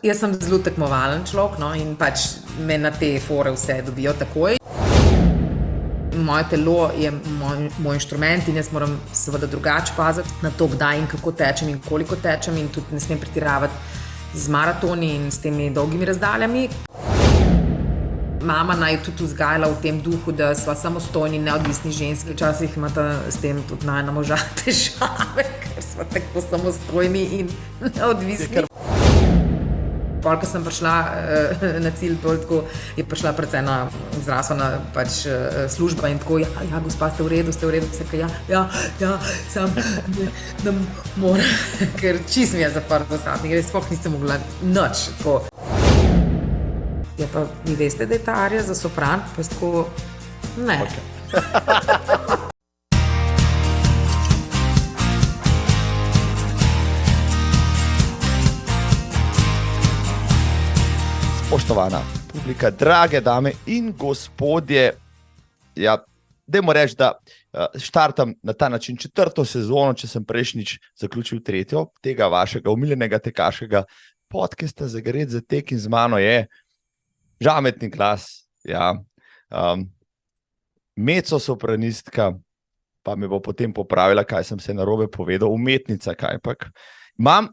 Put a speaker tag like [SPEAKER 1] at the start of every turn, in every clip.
[SPEAKER 1] Jaz sem zelo tekmovalen človek, no, in pač me na te fore vse dobijo takoj. Moje telo je moj inštrument in jaz moram seveda drugače paziti na to, kdaj in kako tečem in koliko tečem, in tudi ne smem pretiravati z maratoni in s temi dolgimi razdaljami. Mama naj tudi vzgajala v tem duhu, da sva samostojni, neodvisni ženski. Včasih imata s tem tudi najina moža težave, ker sva tako samostojni in neodvisni. Pol, ko sem prišla na cilj, tako je prišla predvsem na zdravstvena služba in tako, ja, gospa, ste v redu, vse, ja, sam ne morem, ker čist mi je zaprt v zadnjih, res sploh nisem mogla nič, tako. Ja, pa vi veste, da je ta arija za sopran, pa tako, ne. Okay.
[SPEAKER 2] Spoštovana publika, drage dame in gospodje, ja, dajmo reči, da štartam na ta način 4. sezono, če sem prejšnjič zaključil 3. tega vašega umiljenega tekaškega podcasta Zagret za tek, in z mano je žametni glas, ja, mezzosopranistka, pa me bo potem popravila, kaj sem se narobe povedal, umetnica kajpak. Imam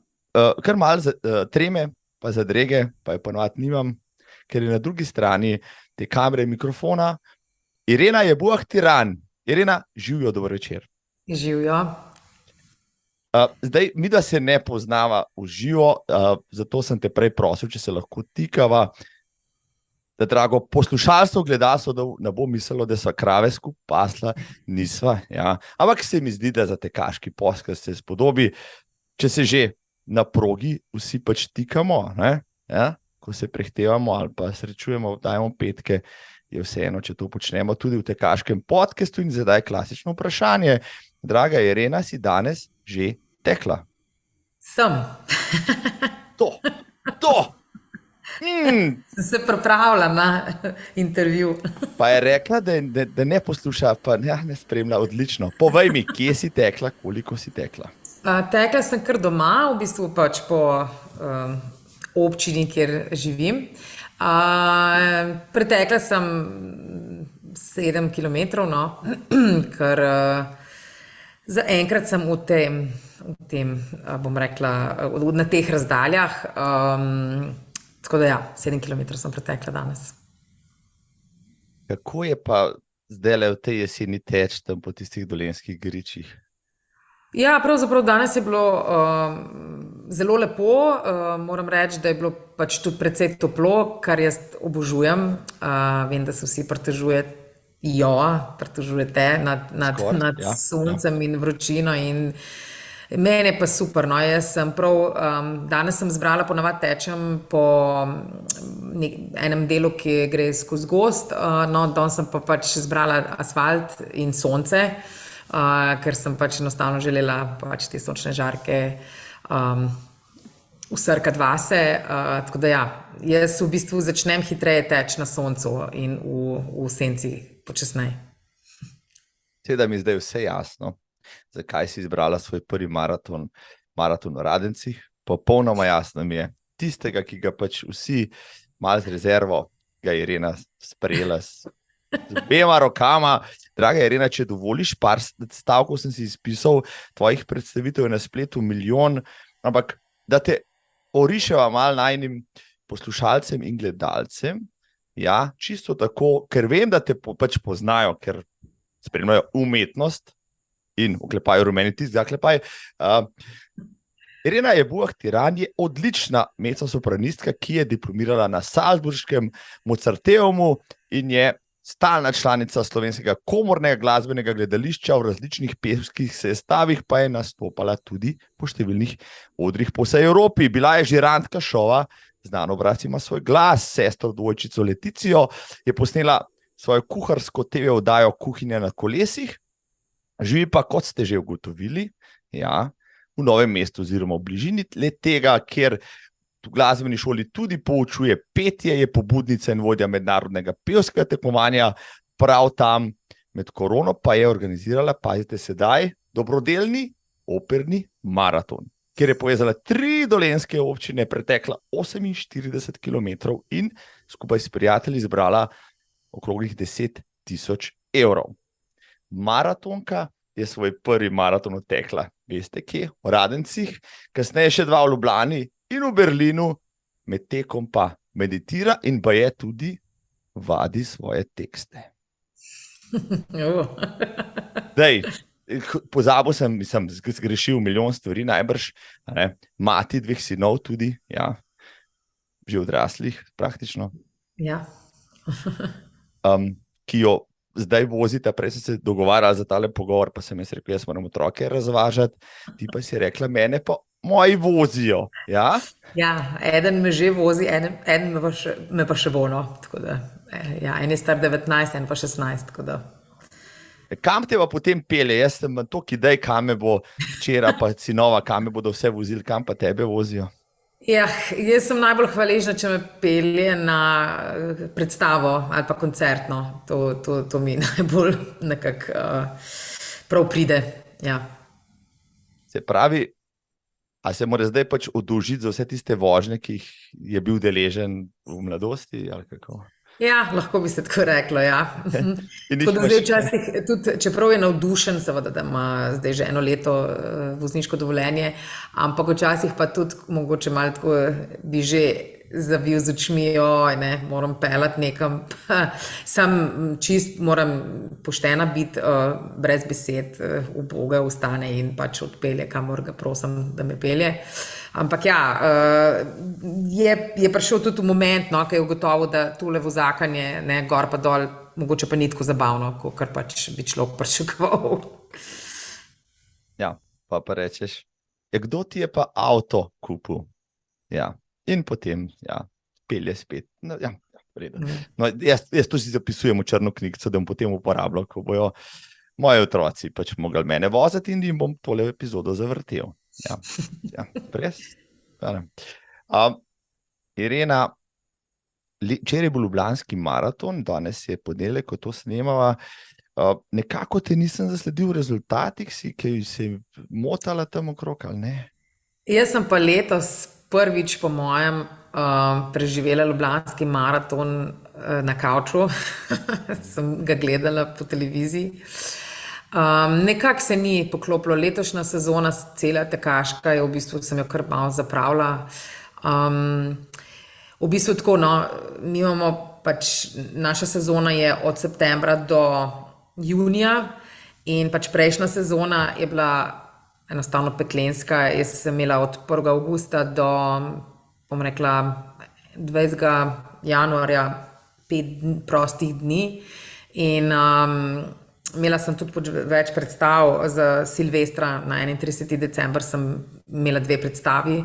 [SPEAKER 2] kar malo treme, pa zadrege, pa je ponovadi nimam, ker je na drugi strani te kamere in mikrofona Irena Jebuah-Tiran. Irena, živjo, dober večer.
[SPEAKER 1] Živjo.
[SPEAKER 2] Zdaj, mi da se ne poznava v živo, zato sem te prej prosil, če se lahko tikava, da drago poslušalstvo, gledalstvo, da ne bo mislilo, da sva krave skupaj pasla, nisva, ja. Ampak se mi zdi, da za tekaški podcast se spodobi, če se že na progi vsi pač tikamo, ne? Ja? Ko se prehtevamo ali pa srečujemo, dajemo petke, je vseeno, če to počnemo tudi v tekaškem podcastu. In zdaj klasično vprašanje. Draga Irena, si danes že tekla?
[SPEAKER 1] Sem.
[SPEAKER 2] To.
[SPEAKER 1] Sem se pripravila na intervju.
[SPEAKER 2] Pa je rekla, da ne posluša, pa ne spremlja, odlično. Povej mi, kje si tekla, koliko si tekla?
[SPEAKER 1] Tekla sem kar doma, v bistvu pač po občini, kjer živim. Pretekla sem 7 kilometrov, no, ker zaenkrat sem v tem, bom rekla, na teh razdaljah. Tako da ja, 7 kilometrov sem pretekla danes.
[SPEAKER 2] Kako je pa zdajle v tej jeseni teč tam po tistih dolenjskih gričih?
[SPEAKER 1] Ja, pravzaprav danes je bilo zelo lepo. Moram reči, da je bilo pač tudi precej toplo, kar jaz obožujem. Vem, da se vsi pritožujete nad soncem in vročino, in mene pa super, no. Jaz sem danes sem zbrala, ponavadi tečem po enem delu, ki gre skozi gozd, no, danes sem pa pač zbrala asfalt in sonce, ker sem pač enostavno želela pač te sončne žarke vsrkati vase, tako da ja, jaz v bistvu začnem hitreje teči na soncu in v senci počasneje.
[SPEAKER 2] Seveda mi zdaj vse jasno, zakaj si izbrala svoj prvi maraton v Radencih. Popolnoma jasno mi je, tistega, ki ga pač vsi malo z rezervo, ga je Irena sprejela z obema rokama. Draga Irena, če dovoliš, par stavkov sem si izpisal, tvojih predstavitev je na spletu milijon, ampak da te oriševa malo najinim poslušalcem in gledalcem, ja, čisto tako, ker vem, da te pač poznajo, ker spremljajo umetnost in oklepajo rumeni tisk, zaklepaj. Irena Jebuah-Tiran je odlična mezzosopranistka, ki je diplomirala na salzburškem Mozarteumu in je stalna članica Slovenskega komornega glasbenega gledališča, v različnih pevskih sestavih pa je nastopala tudi po številnih odrih po vsej Evropi. Bila je žirantka šova Znan obraz ima svoj glas, sestro dvojčico Leticijo, je posnela svojo kuharsko TV oddajo Kuhinja na kolesih, živi pa, kot ste že ugotovili, ja, v Novem mestu oziroma v bližini tega, kjer v glasbeni šoli tudi poučuje petje, je pobudnica in vodja mednarodnega pevskega tekmovanja, prav tam med korono pa je organizirala, pazite sedaj, dobrodelni operni maraton. kjer je povezala 3 dolenjske občine, pretekla 48 km in skupaj s prijatelji zbrala okroglih 10.000 evrov. Maratonka je svoj prvi maraton odtekla, veste kje? V Radencih, kasneje še 2 v Ljubljani in v Berlinu, med tekom pa meditira in pa je tudi vadi svoje tekste. Dej, pozabil sem zgrešil milijon stvari najbrž, ne? Mati 2 sinov tudi, ja, že odraslih praktično.
[SPEAKER 1] Ja.
[SPEAKER 2] Ki jo zdaj vozita, prej sem se dogovarjala za tale pogovor, pa sem jaz rekel, jaz moram otroke razvažati, ti pa si rekla, mene pa moji vozijo, ja?
[SPEAKER 1] Ja, eden me že vozi, eden me pa še bo, no, tako da, ja, en je star 19, en pa 16, tako da.
[SPEAKER 2] Kam te pa potem pelje? Jaz sem toliko idej, kam me bo včeraj pa sinova, kam me bodo vse vozili, kam pa tebe vozijo?
[SPEAKER 1] Ja, jaz sem najbolj hvaležna, če me pelje na predstavo ali pa koncertno. To mi najbolj nekako prav pride. Ja.
[SPEAKER 2] Se pravi, a se mora zdaj pač oddolžiti za vse tiste vožnje, ki jih je bil deležen v mladosti, ali kako?
[SPEAKER 1] Ja, lahko bi se tako reklo, ja.
[SPEAKER 2] In
[SPEAKER 1] Tako da
[SPEAKER 2] jih
[SPEAKER 1] zdaj
[SPEAKER 2] imaš-
[SPEAKER 1] včasih, tudi, čeprav je navdušen, seveda, da ima zdaj že 1 leto vozniško dovoljenje, ampak včasih pa tudi mogoče malo tako bi že zavil z očmi, joj, ne, moram peljati nekam, sam čist moram poštena biti, brez besed, uboga ostane in pač odpelje, kamor ga prosim, da me pelje. Ampak ja, je prišel tudi moment, no, ko je ugotovil, da tole vozakanje, ne, gor pa dol, mogoče pa ni tako zabavno, kar pač bi človek pričakoval.
[SPEAKER 2] Ja, pa rečeš, ja, kdo ti je pa avto kupil? Ja, in potem, ja, pelje spet. No, ja, v redu. No, jaz to si zapisujem v črno knjigico, da bom potem uporabljal, ko bojo moji otroci pač mogli mene voziti in jim bom tole epizodo zavrtel. Ja, ja, res. Irena, včeraj je bil ljubljanski maraton, danes je ponedeljek, ko to snemava. Nekako te nisem zasledil v rezultatih, ki se je motala tam okrog, ali ne?
[SPEAKER 1] Jaz sem pa letos prvič, po mojem, preživela ljubljanski maraton na kavču. Sem ga gledala po televiziji. Nekako se ni poklopilo. Letošnja sezona, cela tekaška, je v bistvu, sem jo kar malo zapravila. V bistvu tako, no, mi imamo pač, naša sezona je od septembra do junija in pač prejšnja sezona je bila enostavno peklenska. Jaz sem imela od 1. avgusta do, bom rekla, 20. januarja 5 prostih dni in imela sem tudi več predstav. Za Silvestra na 31. december sem imela 2 predstavi.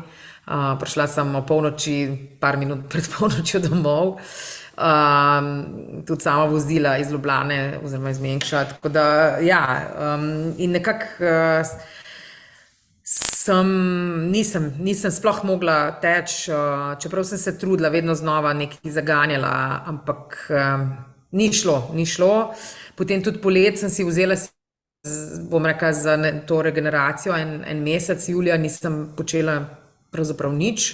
[SPEAKER 1] Prišla sem o polnoči, par minut pred polnočjo domov. Tudi sama vozila iz Ljubljane oziroma iz Mengša. Tako da, ja, in nekako nisem sploh mogla teči, čeprav sem se trudila, vedno znova nekaj zaganjala, ampak ni šlo. Potem tudi polet sem si vzela, bom rekla, za to regeneracijo en mesec, julija nisem počela pravzaprav nič.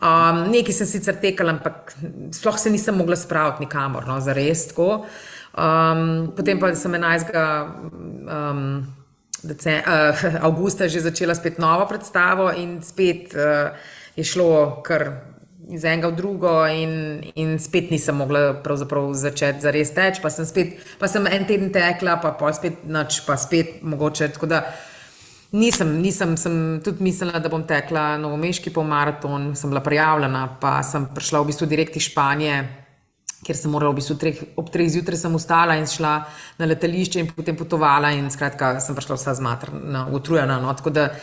[SPEAKER 1] Nekaj sem sicer tekala, ampak sploh se nisem mogla spraviti nikamor, no, zares tako. Potem pa sem 11. avgusta že začela spet novo predstavo in spet je šlo kar iz enega v drugo in spet nisem mogla pravzaprav začeti zares teči, pa sem en teden tekla, pa pol spet nič, pa spet mogoče, tako da sem tudi mislila, da bom tekla novomeški polmaraton, sem bila prijavljena, pa sem prišla v bistvu direkt iz Španije, kjer sem morala v bistvu ob 3 zjutraj sem vstala in šla na letališče in potem potovala in skratka sem prišla vsa zmatrana, utrujena, no, tako da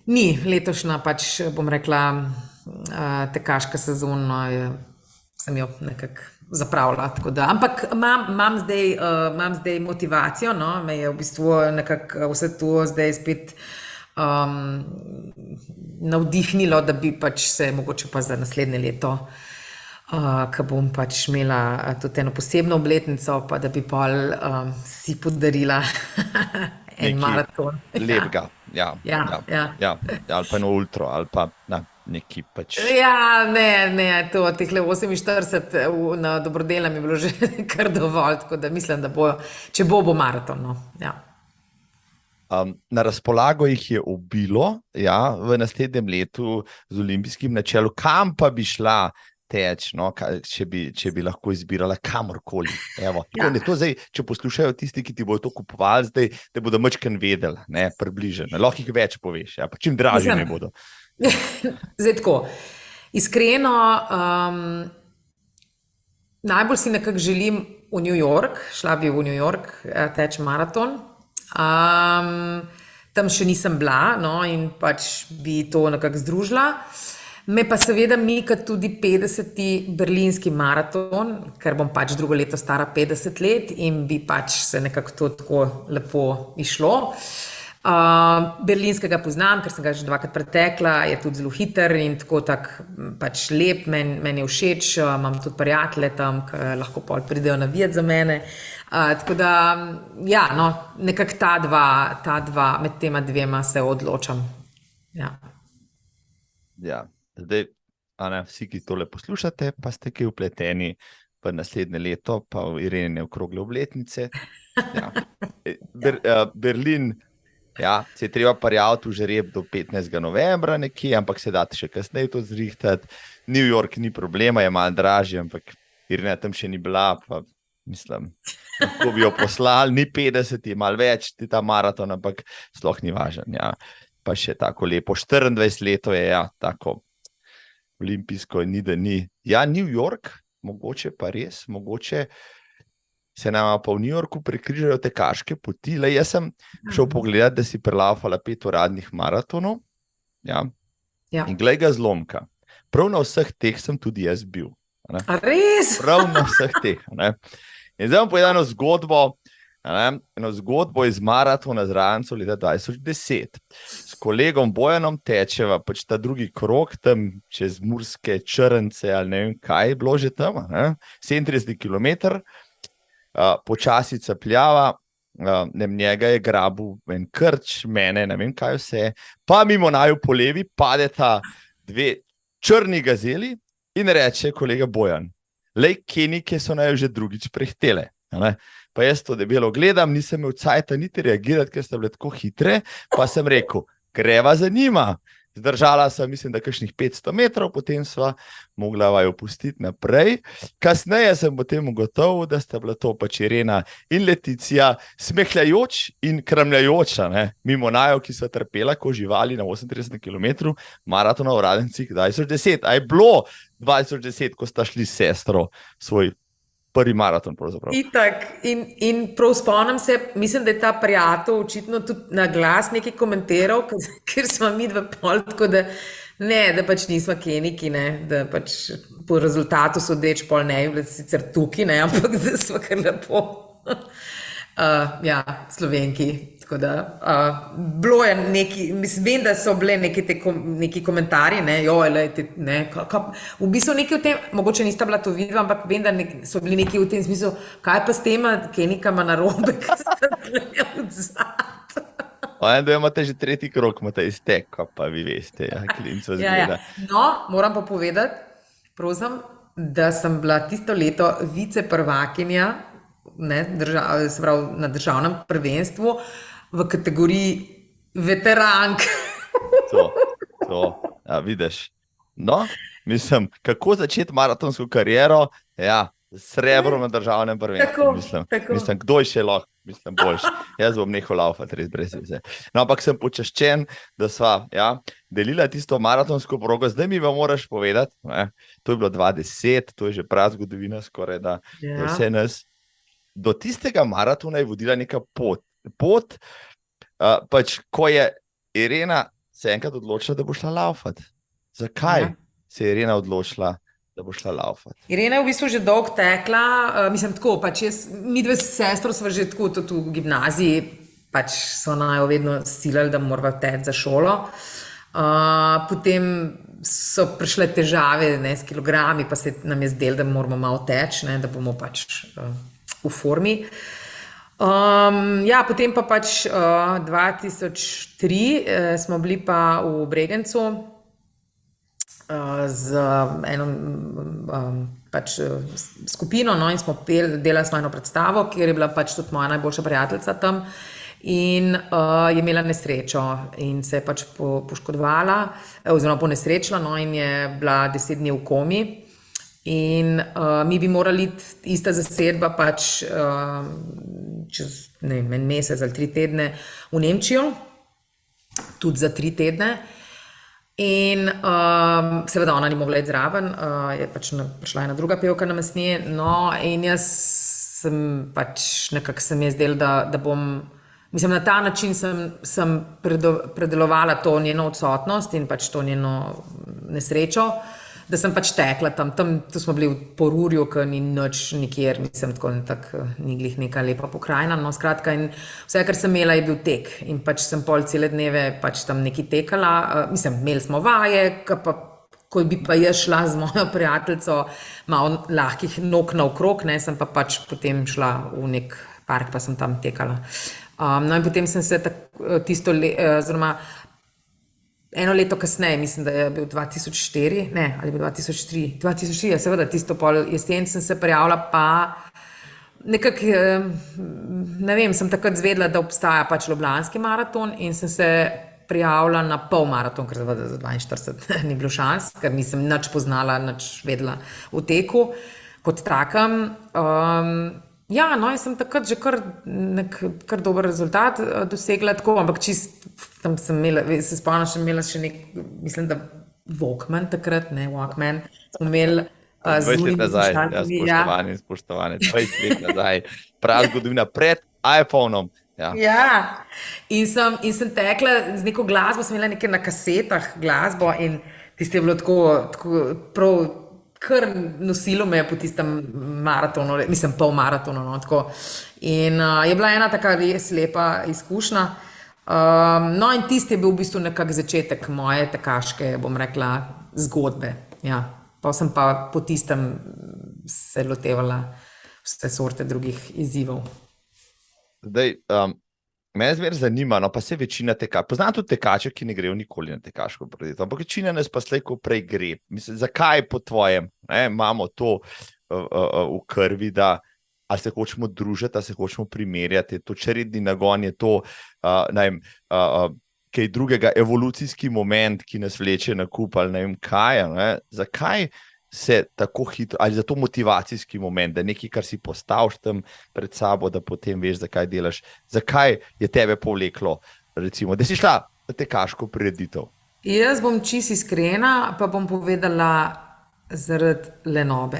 [SPEAKER 1] ni letošnja pač, bom rekla, tekaška sezona, sem jo nekako zapravila, tako da, ampak imam zdaj motivacijo, no, me je v bistvu nekako vse to zdaj spet navdihnilo, da bi pač se mogoče pa za naslednje leto Ko bom pač imela tudi eno posebno obletnico, pa da bi pol si podarila en
[SPEAKER 2] Nekaj
[SPEAKER 1] maraton.
[SPEAKER 2] lepega. Ja,
[SPEAKER 1] Ja,
[SPEAKER 2] ja,
[SPEAKER 1] ja.
[SPEAKER 2] ja. Ali pa eno ultro, ali pa neki pač.
[SPEAKER 1] Ja, ne, to tehle 48 na dobrodelnem je bilo že kar dovolj, tako da mislim, da bo, če bo maraton, no. Ja.
[SPEAKER 2] Na razpolago jih je obilo, ja, v naslednjem letu z olimpijskim načelom, kam pa bi šla teč, no, če bi lahko izbirala kamorkoli. Evo,
[SPEAKER 1] Ja.
[SPEAKER 2] to zdaj, če poslušajo tisti, ki ti bodo to kupovali, zdaj, da bodo majčkeno vedeli, ne, približno. Lahko jih več poveš, ja, pa čim dražji ne bodo.
[SPEAKER 1] Zdaj tako, iskreno, najbolj si nekako želim v New York, šla bi v New York teč maraton. Tam še nisem bila, no, in pač bi to nekako združila. Me pa seveda mika tudi 50. berlinski maraton, ker bom pač drugo leto stara 50 let in bi pač se nekako to tako lepo išlo. Berlinskega poznam, ker sem ga že 2-krat pretekla, je tudi zelo hiter in tako pač lep, meni je všeč, imam tudi prijatelje tam, ki lahko pol pridejo navijati za mene. Tako da, ja, no, nekako ta dva, med tema dvema se odločam. Ja.
[SPEAKER 2] Ja, zdaj, vsi, ki tole poslušate, pa ste kaj vpleteni v naslednje leto, pa v Irenine okrogle obletnice. Ja. Berlin, ja, se je treba prijaviti v žreb do 15. novembra nekje, ampak se date še kasneje to zrihtati. New York ni problema, je malo dražji, ampak Irena tam še ni bila, pa mislim, lahko bi jo poslali, ni 50, je malo več, ti ta maraton, ampak sploh ni važen, ja. Pa še tako lepo, 24 leto je, ja, tako olimpijsko, ni da ni. Ja, New York, mogoče pa res, mogoče se nama pa v New Yorku prekrižajo tekaške poti. Le, jaz sem šel pogledat, da si prelafala 5 uradnih maratonov, ja.
[SPEAKER 1] Ja.
[SPEAKER 2] In glej ga zlomka. Prav na vseh teh sem tudi jaz bil. Ne?
[SPEAKER 1] A res?
[SPEAKER 2] Prav na vseh teh. Ne? In zdaj bom povedal eno zgodbo iz maratona z Rancu leta 2010. S kolegom Bojanom tečeva pač ta drugi krog tam čez Murske Črnce ali ne vem kaj je bilo že tam, 37 km, počasi capljava, njega je grabil en krč, mene ne vem kaj vse, pa mimo naju po levi padeta 2 črni gazeli in reče kolega Bojan, lej, kenike so naju že drugič prehtele. Pa jaz to debelo gledam, nisem imel cajta niti reagirati, ker sta bile tako hitre, pa sem rekel, greva za njima. Zdržala sem, mislim, da kakšnih 500 metrov, potem sva mogla vaju pustiti naprej. Kasneje sem potem ugotovil, da sta bila to pač Irena in Leticija, smehljajoč in kramljajoča, ne, mimo naju, ki so trpela ko živali na 38 km maratona v Radencih 2010. A je bilo 2010, ko sta šli s sestro svoj prvi maraton pravzaprav.
[SPEAKER 1] Itak, in prav spomnim se, mislim, da je ta prijatelj očitno tudi na glas nekaj komentiral, ker smo mi dva pol, tako da ne, da pač nismo keniki, ne, da pač po rezultatu sodeč pol ne, bili sicer tukaj, ne, ampak da smo kar lepo, ja, Slovenki, tako da, bilo je neki, mislim, vem, da so bile neki komentarji, ne, joj, lejte, ne, v bistvu nekaj v tem, mogoče nista bila to videla, ampak vem, da so bili neki v tem smislu, kaj pa s tema kenikama narobe, ki sta bile odzad.
[SPEAKER 2] Da imate že 3. krog, imate iztek, pa vi veste, ja, klinco zgleda.
[SPEAKER 1] Ja. No, moram pa povedati, prosim, da sem bila tisto leto viceprvakinja, ne, se pravi, na državnem prvenstvu v kategoriji veterank.
[SPEAKER 2] To, ja, vidiš. No, mislim, kako začeti maratonsko kariero, ja, srebro na državnem prvenstvu, mislim, kdo je še lahko, mislim, boljši. Jaz bom nehal laufati, res brez veze. No, ampak sem počaščen, da sva, ja, delila tisto maratonsko progo, zdaj mi vam moraš povedati, ne, to je bilo 2010, to je že prazgodovina skoraj, da je vse nas. Do tistega maratona je vodila neka pot, pač, ko je Irena se enkrat odločila, da bo šla laufati. Zakaj se je Irena odločila, da bo šla laufati?
[SPEAKER 1] Irena je v bistvu že dolgo tekla, mislim tako, pač mi dve s sestro sva že tako tudi v gimnaziji, pač so najo vedno silali, da morava teči za šolo. Potem so prišle težave, ne, s kilogrami, pa se nam je zdelo, da moramo malo teči, ne, da bomo pač v formi. Ja, potem pa pač 2003 smo bili pa v Bregencu z eno pač skupino, no, in smo delali smo eno predstavo, kjer je bila pač tudi moja najboljša prijateljica tam in je imela nesrečo in se je pač poškodovala oziroma ponesrečila, no, in je bila 10 dni v komi. In mi bi morali ista zasedba pač čez en mesec ali 3 tedne v Nemčijo, tudi za 3 tedne. In seveda ona ni mogla iti zraven, je pač prišla ena druga pevka namestnije, no, in jaz sem pač nekako se mi je zdelo, da bom, mislim, na ta način sem predelovala to njeno odsotnost in pač to njeno nesrečo, da sem pač tekla tam, tu smo bili v Porurju, ki ni nič nikjer, mislim, tako ni glih neka lepa pokrajina, no, skratka, in vse, kar sem imela, je bil tek in pač sem pol cele dneve pač tam nekaj tekala, mislim, imeli smo vaje, ko bi pa jaz šla z mojo prijateljico malo lahkih nog naokrog, ne, sem pa pač potem šla v nek park, pa sem tam tekala. No, in potem sem se tisto oziroma eno leto kasneje, mislim, da je bil 2004, ne, ali bil 2003, 2003, ja, seveda, tisto pol jesen sem se prijavila, pa nekako, ne vem, sem takrat zvedela, da obstaja pač Ljubljanski maraton in sem se prijavila na polmaraton, ker seveda za 42 ni bilo šans, ker nisem nič poznala, nič vedela v teku kot takem. Ja, no, in sem takrat že kar dober rezultat dosegla, tako, ampak čist, tam sem imela, se spomnim, še imela še nek, mislim, da Walkman takrat, ne, Walkman, smo imeli
[SPEAKER 2] 20 let nazaj, ja, spoštovani, 20 let nazaj, prav zgodovina pred iPhonom. Ja,
[SPEAKER 1] in sem tekla z neko glasbo, sem imela nekaj na kasetah glasbo in tiste je bilo tako prav, kar nosilo me po tistem maratonu, mislim, pol maratonu, no, tako. In je bila ena taka res lepa izkušnja. No, in tisti je bil v bistvu nekak začetek moje tekaške, bom rekla, zgodbe. Ja, pa sem pa po tistem se lotevala vse sorte drugih izzivov.
[SPEAKER 2] Zdaj, mene zmeraj zanima, no, pa se večina teka. Poznam tudi tekače, ki ne grejo nikoli na tekaško preditev, ampak večina nas pa slej ko prej gre. Mislim, zakaj po tvojem imamo to v krvi, da ali se hočemo družiti, ali se hočemo primerjati, to čredni nagon je to, ne vem, kaj drugega, evolucijski moment, ki nas vleče na kup, ali ne vem kaj, ne? Zakaj se tako hitro, ali za to motivacijski moment, da nekaj, kar si postaviš tam pred sabo, da potem veš, zakaj delaš, zakaj je tebe povleklo, recimo, da si šla na tekaško prireditev?
[SPEAKER 1] Jaz bom čisto iskrena, pa bom povedala zaradi lenobe.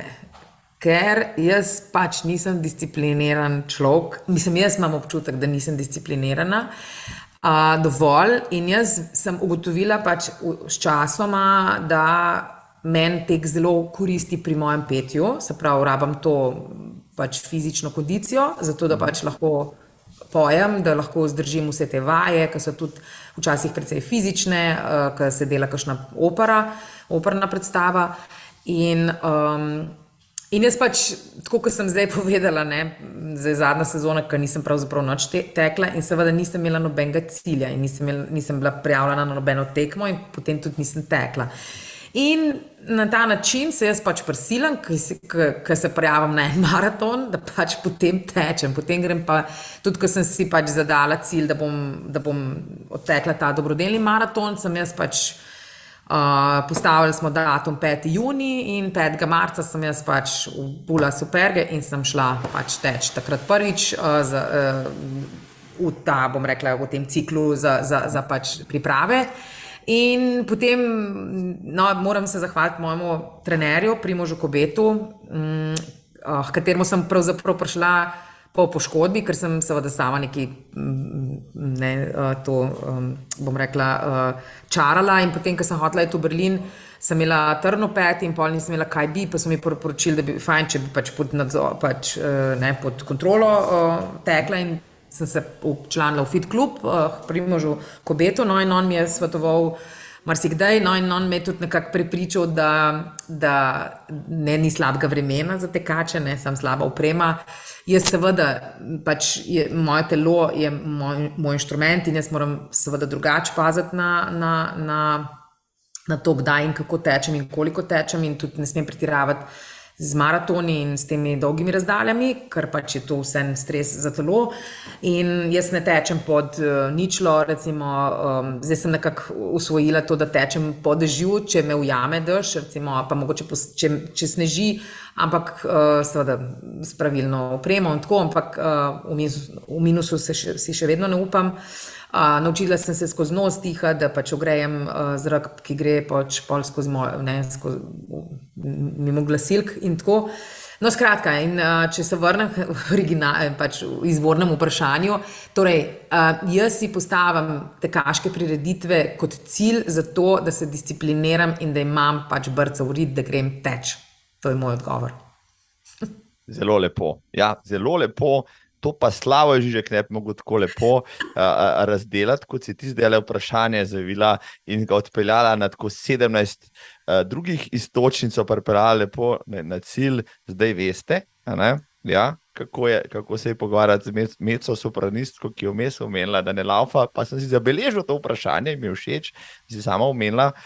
[SPEAKER 1] Ker jaz pač nisem discipliniran človek, mislim, jaz imam občutek, da nisem disciplinirana dovolj in jaz sem ugotovila pač s časoma, da meni tek zelo koristi pri mojem petju, se pravi, rabam to pač fizično kondicijo, zato da pač lahko pojem, da lahko zdržim vse te vaje, ki so tudi včasih precej fizične, ki se dela kakšna operna predstava in jaz pač, tako kot sem zdaj povedala, ne, zdaj zadnja sezona, ker nisem pravzaprav nič tekla in seveda nisem imela nobenega cilja in nisem bila prijavljena na nobeno tekmo in potem tudi nisem tekla. In na ta način se jaz pač prisilim, ko se prijavim na en maraton, da pač potem tečem. Potem grem pa, tudi ko sem si pač zadala cilj, da bom odtekla ta dobrodelni maraton, sem jaz pač postavili smo datum 5. junij in 5. marca sem jaz pač obula superge in sem šla pač teč takrat prvič v ta, bom rekla, v tem ciklu za pač priprave. In potem, no, moram se zahvaliti mojemu trenerju, Primožu Kobetu, kateremu sem pravzaprav prišla po poškodbi, ker sem seveda sama nekaj, bom rekla, čarala in potem, ko sem hotela iti v Berlin, sem imela trn v peti in pol nisem imela kaj bi, pa so mi priporočili, da bi fajn, če bi pač pod nadzor, pač pod kontrolo tekla in sem se včlanila v Fit klub, Primožu Kobetu, no in on mi je svetoval marsikdaj, no in on me je tudi nekako prepričal, da ne ni slabega vremena za tekače, ne sam slaba oprema. Jaz seveda, pač moje telo je moj inštrument in jaz moram seveda drugače paziti na to, kdaj in kako tečem in koliko tečem in tudi ne smem pretiravati z maratoni in s temi dolgimi razdaljami, ker pač je to vse stres za telo. In jaz ne tečem pod ničlo, recimo, zdaj sem nekako usvojila to, da tečem po dežju, če me ujame dež, recimo, pa mogoče če sneži, ampak seveda s pravilno opremo in tako, ampak v minusu si še vedno ne upam. Naučila sem se skozi nos dihati, da pač ogrejem zrak, ki gre pač pol skozi mimo glasilk in tako. No, skratka, in če se vrnem pač v izvornem vprašanju, torej jaz si postavim tekaške prireditve kot cilj za to, da se discipliniram in da imam pač brca v rit, da grem teč. To je moj odgovor.
[SPEAKER 2] Zelo lepo. Ja, zelo lepo. To pa Slavo Žižek ne bi mogel tako lepo razdelati, kot si ti zdaj vprašanje zavila in ga odpeljala na tako 17 drugih istočnic, pripeljala lepo na cilj. Zdaj veste, ja, kako se je pogovarjati z mezosopranistko, ki je vmes omenila, da ne laufa, pa sem si zabeležil to vprašanje, mi je všeč, si sama omenila,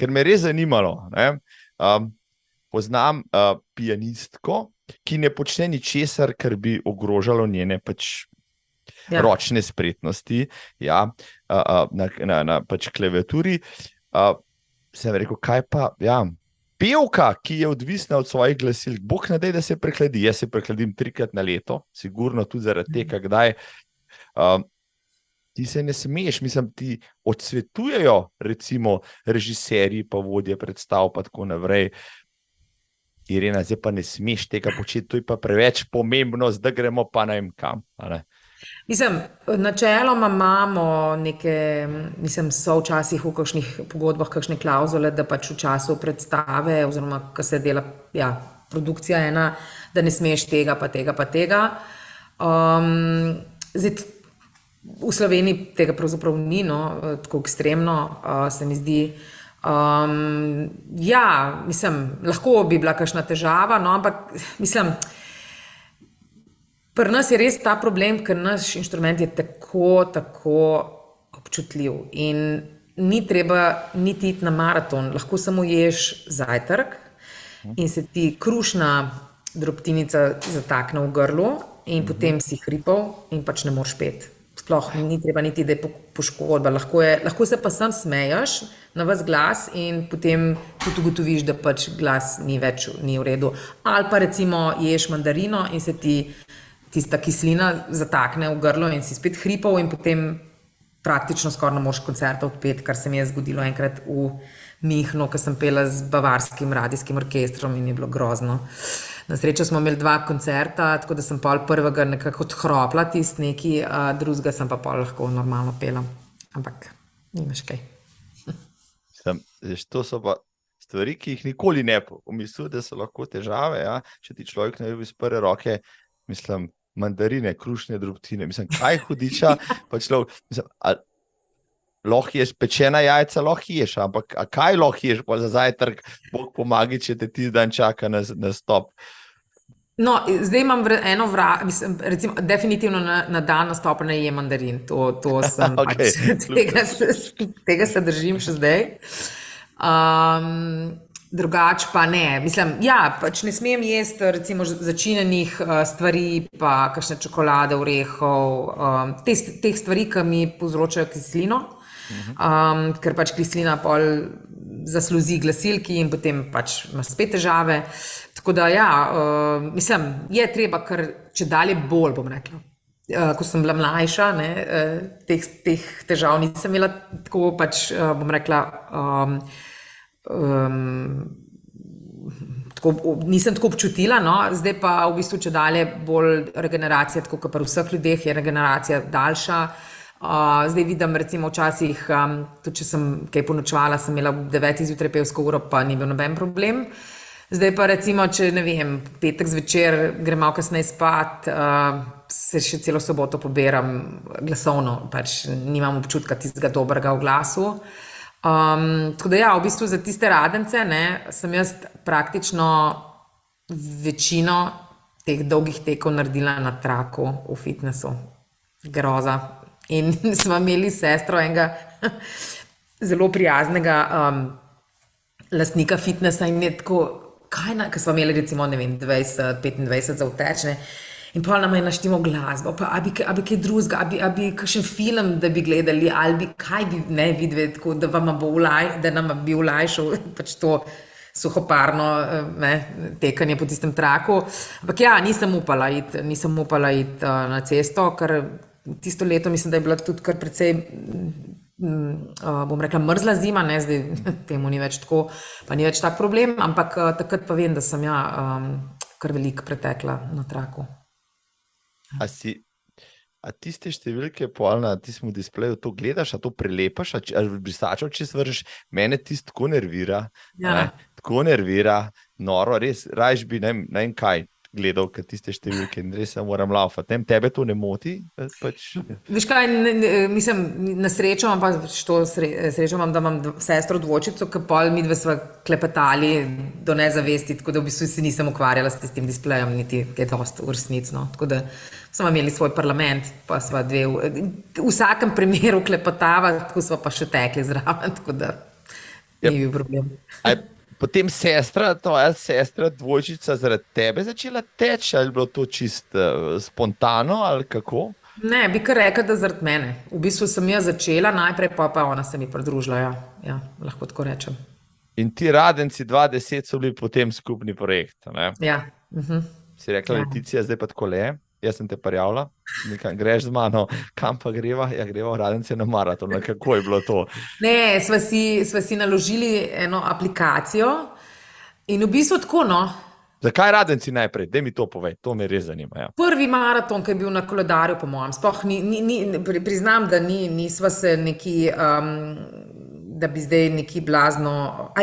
[SPEAKER 2] ker me je res zanimalo. Poznam pianistko, ki ne počne ničesar, kar bi ogrožalo njene pač ročne spretnosti, ja, na pač klaviaturi. Sem rekel, kaj pa, ja, pevka, ki je odvisna od svojih glasil, Bog ne daj, da se prehladi. Jaz se prehladim 3-krat na leto, sigurno tudi zaradi tega, kdaj. Ti se ne smeš, mislim, ti odsvetujejo, recimo, režiserji, pa vodje predstav, pa tako naprej. Irena, zdaj pa ne smeš tega početi, to je pa preveč pomembno, zdaj gremo pa ne vem kam.
[SPEAKER 1] Mislim, načeloma imamo neke, mislim, so včasih v kakšnih pogodbah kakšne klauzule, da pač v času predstave, oziroma, ko se dela, ja, produkcija ena, da ne smeš tega, pa tega, pa tega. Zdaj, v Sloveniji tega pravzaprav ni, no, tako ekstremno, se mi zdi. Ja, mislim, lahko bi bila kakšna težava, no, ampak mislim, pri nas je res ta problem, ker naš inštrument je tako občutljiv in ni treba niti iti na maraton, lahko samo ješ zajtrk in se ti krušna drobtinica zatakne v grlu in potem si hripal in pač ne moreš peti. Sploh ni treba niti, da je poškodba. Lahko se pa sam smeješ na vas glas in potem tudi ugotoviš, da pač glas ni v redu. Ali pa recimo ješ mandarino in se ti tista kislina zatakne v grlo in si spet hripal in potem praktično skoraj ne moreš koncerta odpeti, kar se mi je zgodilo enkrat v Mihnu, ko sem pela z bavarskim radijskim orkestrom in je bilo grozno. Na srečo smo imeli 2 koncerta, tako da sem pol prvega nekako odhropla tisti neki, drugega sem pa pol lahko normalno pela. Ampak nimaš kaj.
[SPEAKER 2] To so pa stvari, ki jih nikoli ne pomislil, da so lahko težave, ja? Če ti človek ne bi iz prve roke, mislim, mandarine, krušne drobtine, mislim, kaj hudiča, pa človek, mislim, lahko ješ pečena jajca, lahko ješ, ampak kaj lahko ješ pa za zajtrk, Bog pomagi, če te ti dan čaka na stop.
[SPEAKER 1] No, zdaj imam mislim, recimo, definitivno na dan nastopa ne jem mandarin, to sem okay. Tega se držim še zdaj. Drugače pa ne, mislim, ja, pač ne smem jesti recimo začinjenih stvari, pa kakšne čokolade, orehov, teh stvari, ki mi povzročajo kislino, ker pač kislina pol zasluzi glasilki in potem pač imaš spet težave. Tako da ja, mislim, je treba kar čedalje bolj, bom rekla. Ko sem bila mlajša, ne, teh težav nisem imela tako pač, bom rekla, nisem tako občutila, no, zdaj pa v bistvu čedalje bolj regeneracija, tako kot pri vseh ljudeh je regeneracija daljša. Zdaj vidim recimo včasih, tudi če sem kaj ponočevala, sem imela ob 9 zjutraj pevsko uro, pa ni bil noben problem. Zdaj pa recimo, če ne vem, petek zvečer grem malo kasneje spat, se še celo soboto poberam glasovno, pač nimam občutka tistega dobrega v glasu. Tako da ja, v bistvu za tiste radence, ne, sem jaz praktično večino teh dolgih tekov naredila na traku v fitnessu. Groza. In smo imeli s sestro enega zelo prijaznega lastnika fitnessa in je tako, ker smo imeli recimo, ne vem, 20-25 za vteč, ne, in pol nam je naštimo glasbo, pa a bi kaj drugega, a bi kakšen film, da bi gledali, ali bi kaj bi ne videli, tako da nam bi olajšal pač to suhoparno tekanje po tistem traku. Ampak ja, nisem upala iti na cesto, ker tisto leto mislim, da je bila tudi kar precej, bom rekla, mrzla zima, ne, zdaj temu ni več tako, pa ni več tak problem, ampak takrat pa vem, da sem kar veliko pretekla na traku.
[SPEAKER 2] A tiste številke na tistem displeju to gledaš, a to prelepaš, a brisačo čez vržiš? Mene tisto tako nervira, tako nervira, noro, res, rajš bi, ne vem kaj, gledal, kad tiste številke in res se moram laufati. Tebe to ne moti?
[SPEAKER 1] Veš kaj, mislim, na srečo imam pa srečo imam, da imam sestro dvočico, ki pol midve sva klepetali do nezavesti, tako da v bistvu se nisem ukvarjala s tem displejem, niti kaj dosti v resnici, no. Tako da smo imeli svoj parlament, pa sva dve v vsakem primeru klepetava, tako sva pa še tekli zraven, tako da ni bil problem.
[SPEAKER 2] Potem tvoja sestra dvojčica zaradi tebe začela teči, ali je bilo to čisto spontano, ali kako?
[SPEAKER 1] Ne, bi kar rekla, da zaradi mene. V bistvu sem jaz začela, najprej pa ona se mi pridružila, ja, lahko tako rečem.
[SPEAKER 2] In ti radenci 2010 so bili potem skupni projekt, ne?
[SPEAKER 1] Ja.
[SPEAKER 2] Si rekla, Leticija, zdaj pa tako le, jaz sem te prijavila, greš z mano, kam pa greva? Ja, greva v radence na maraton, kako je bilo to?
[SPEAKER 1] Ne, sva si naložili eno aplikacijo in v bistvu tako, no.
[SPEAKER 2] Zakaj radenci najprej? Daj mi to povej, to me res zanima. Ja.
[SPEAKER 1] Prvi maraton, ki je bil na koledarju, po mojem, sploh priznam, da nisva se neki, da bi zdaj neki blazno,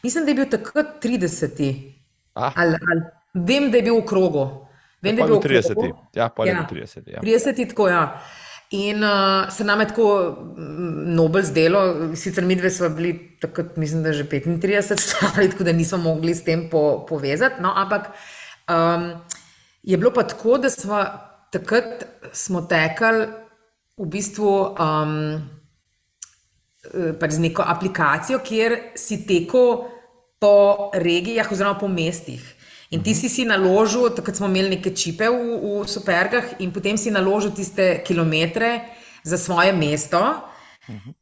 [SPEAKER 1] mislim, da je bil takrat 30. Vem, da je bil v krogu. Vem, da je bil
[SPEAKER 2] 30. Ja, pa je bil 30. Ja.
[SPEAKER 1] 30, tako, ja. In se nam je tako nobel zdelo, sicer midve sva bili takrat, mislim, da že 35 stari, tako da nismo mogli s tem povezati, no, ampak je bilo pa tako, da takrat smo tekali v bistvu pač z neko aplikacijo, kjer si tekel po regijah oziroma po mestih. In ti si naložil, takrat smo imeli neke čipe v supergah in potem si naložil tiste kilometre za svoje mesto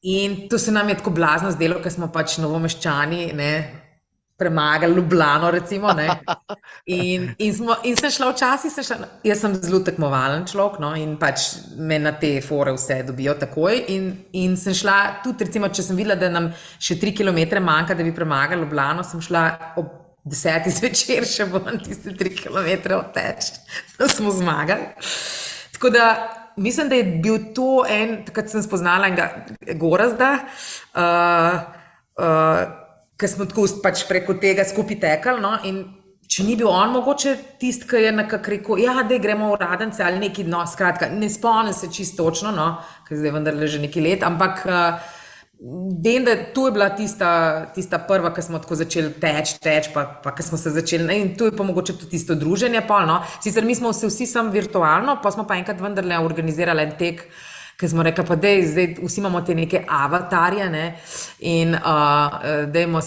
[SPEAKER 1] in to se nam je tako blazno zdelo, ker smo pač Novomeščani, ne, premagali Ljubljano, recimo, ne. In sem šla včasih, jaz sem zelo tekmovalen človek, no, in pač me na te fore vse dobijo takoj in sem šla tudi, recimo, če sem videla, da nam še 3 kilometre manjka, da bi premagali Ljubljano, sem šla ob 10. zvečer še ven tiste 3 kilometre odteč, da smo zmagali. Tako da mislim, da je bil to takrat sem spoznala enega Gorazda, ker smo tako pač preko tega skupaj tekali, no, in če ni bil on mogoče tisti, ki je nekako rekel, ja, daj gremo v Radence ali neki, no, skratka, ne spomnim se čisto točno, no, ker zdaj vendarle že nekaj let, ampak vem, da to je bila tista prva, ki smo tako začeli teči, pa ki smo se začeli, in to je pa mogoče tudi tisto druženje pol, no. Sicer mi smo se vsi sam virtualno, pa smo pa enkrat vendarle organizirali en tek, ki smo rekli, pa zdaj vsi imamo te neke avatarje, ne, in dajmo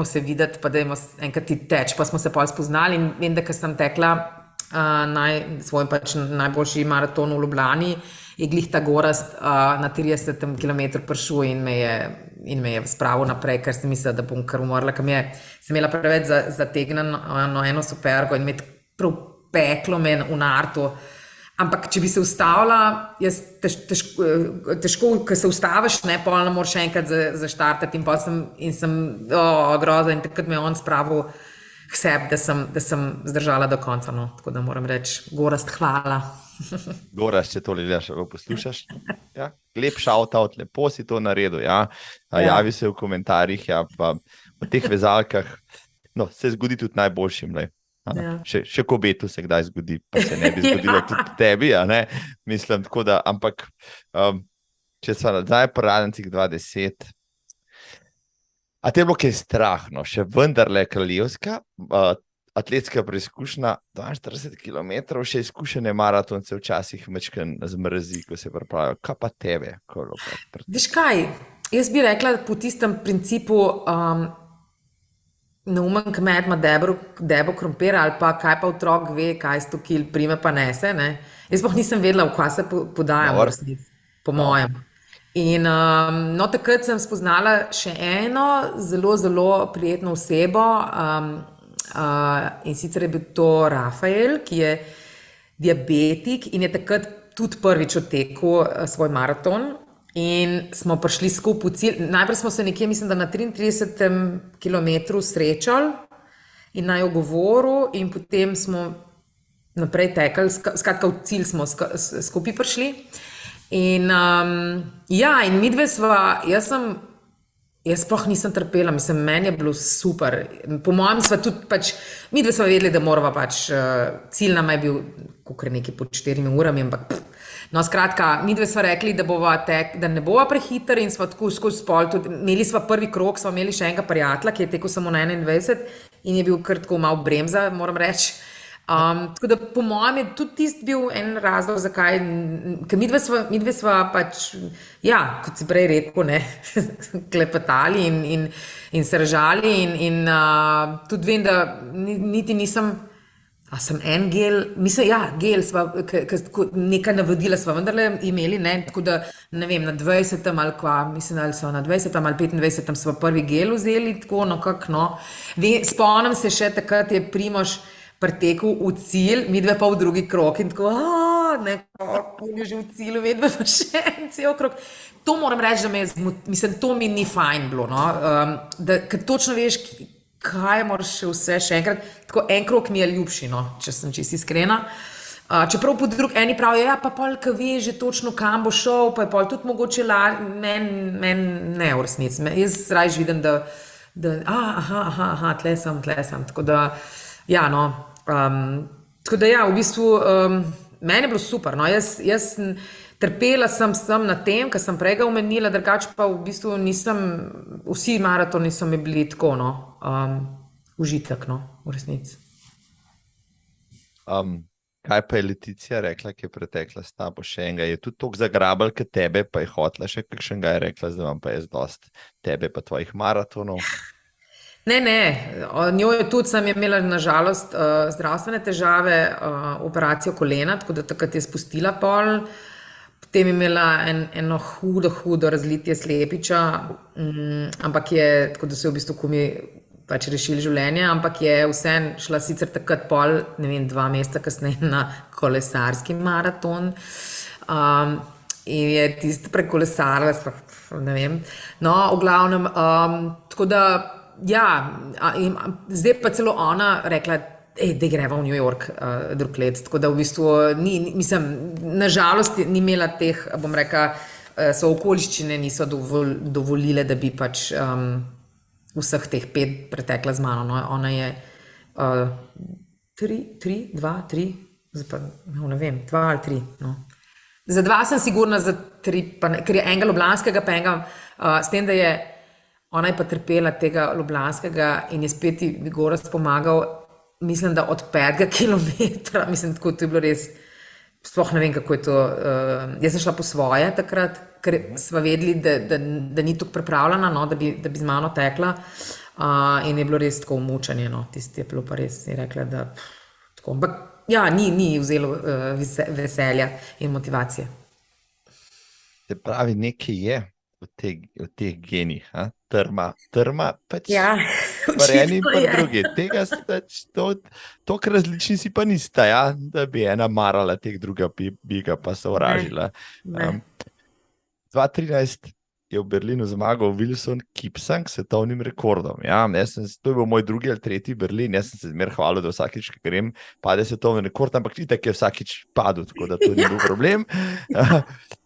[SPEAKER 1] se videti, pa dajmo enkrat ti teči, pa smo se pol spoznali in vem, da ko sem tekla svoj pač najboljši maraton v Ljubljani, je glih ta Gorazd na 30. kilometru prišel in me je spravil naprej, ker sem mislila, da bom kar umrla, ker sem imela preveč zategnjeno eno supergo in me je prav peklo me v nartu. Ampak če bi se ustavila, jaz težko, ko se ustaviš, ne, pol ne moraš še enkrat zaštartati in sem groza in takrat me je on spravil k sebi, da sem zdržala do konca, no, tako da moram reči, Gorazd, hvala.
[SPEAKER 2] Gorazd, če to gledaš, poslušaš, ja, lep shout-out, lepo si to naredil, ja, javi se v komentarjih, ja, pa v teh vezalkah, no, se zgodi tudi najboljšim, ne. Ja. Še Kobetu se kdaj zgodi, pa se ne bi zgodilo tudi tebi, a ne, mislim, tako da, ampak če so nazaj po Radencih 2010, A te je bilo kaj strah, no, še vendarle kraljevska, atletska preizkušnja, 42 km, še izkušene maratonce včasih mečken zmrzi, ko se pripravijo. Kaj pa tebe?
[SPEAKER 1] Veš kaj, jaz bi rekla po tistem principu neumen kmet ima debo krompira ali pa kaj pa otrok ve, kaj 100 kil prime pa nese, ne. Jaz sploh nisem vedela, v kaj se podajam v resnici, po mojem. In no, takrat sem spoznala še eno zelo, zelo prijetno osebo, in sicer je bil to Rafael, ki je diabetik in je takrat tudi prvič odtekel svoj maraton in smo prišli skupaj v cilj. Najprej smo se nekje, mislim, da na 33. kilometru srečali in naju govoril in potem smo naprej tekli, skratka v cilj smo skupaj prišli. In ja, in midve sva, jaz sploh nisem trpela, mislim, meni je bilo super. Po mojem sva tudi pač, midve sva vedeli, da morava pač, cilj nama je bil kakor nekaj pod 4 urami, ampak no, skratka, midve sva rekli, da ne bova prehiter in sva tako skozi pol tudi, imeli sva prvi krog, sva imeli še enega prijatelja, ki je tekel samo na 21 in je bil kar tako malo bremza, moram reči. Tako da po mojem je tudi tist bil en razlog, zakaj, ker midve sva pač, ja, kot si prej rekel, ne, klepetali in se režali in tudi vem, da niti nisem, a sem en gel, mislim, ja, gel sva, nekaj navodila sva vendarle imeli, ne, tako da, ne vem, na 20. ali kva, mislim, ali so na 20. ali 25. sva prvi gel vzeli, tako, no, kak, no. Spomnim se še takrat je Primož pretekel v cilj, midve pa v drugi krog in tako, nekako je že v cilju, midve pa še en cel krog. To moram reči, da mislim, to mi ni fajn bilo, no, ker točno veš, kaj moraš še vse enkrat, tako en krog mi je ljubši, no, če sem čisto iskrena. Čeprav po eni pravijo, ja, pa pol, ka veš že točno kam bo šel, pa je pol tudi mogoče men ne v resnici. Jaz rajš vidim, da tle sem, tako da, ja, no, tako da ja, v bistvu, meni je bilo super, no, jaz trpela sem na tem, kar sem prej ga omenila, drugače pa v bistvu vsi maratoni so mi bili tako, no, užitek, no, v resnici.
[SPEAKER 2] Kaj pa je Leticija rekla, ki je pretekla s tabo še enega? Je tudi toliko zagrabal, kot tebe, pa je hotla še kakšnega, je rekla, zdaj vam pa je dost tebe pa tvojih maratonov.
[SPEAKER 1] Ne, njo je tudi, sem imela nažalost zdravstvene težave, operacijo kolena, tako da takrat je spustila pol, potem je imela eno hudo razlitje slepiča, ampak je, tako da so v bistvu komi pač rešili življenje, ampak je vseeno šla sicer takrat pol, ne vem, 2 meseca kasneje na kolesarski maraton, in je tisto prekolesarila, ne vem, no, v glavnem, tako da, ja, zdaj pa celo ona rekla, da greva v New York drug let, tako da v bistvu mislim, nažalost ni imela teh, bom rekla, so okoliščine niso dovolile, da bi pač vseh teh 5 pretekla z mano, no, ona je 2, 3, ne vem, 2 ali 3, no. Za 2 sem sigurna, za 3 pa ne, ker je enega ljubljanskega, pa enega, s tem, da je ona je pa trpela tega ljubljanskega in je spet Gorazd pomagal, mislim, da od 5. kilometra, mislim, tako to je bilo res, sploh ne vem, kako je to, jaz sem šla po svoje takrat, ker sva vedeli, da ni tako pripravljena, no, da bi z mano tekla, in je bilo res tako mučenje, no, tisti je bilo pa res, je rekla, da tako, ampak ja, ni vzelo veselja in motivacije.
[SPEAKER 2] Se pravi, nekaj je v teh genih, trma, pač eni in pa drugi. Tega toliko različni si pa nista, ja, da bi ena marala teh druga bi ga pa sovražila. 2013 je v Berlinu zmagal Wilson Kipsang s svetovnim rekordom. Ja, to je bil moj 2. ali 3. Berlin, jaz sem se zmer hvalil, da vsakič, ko grem, pade svetovni rekord, ampak itak je vsakič padel, tako da to ni bil problem.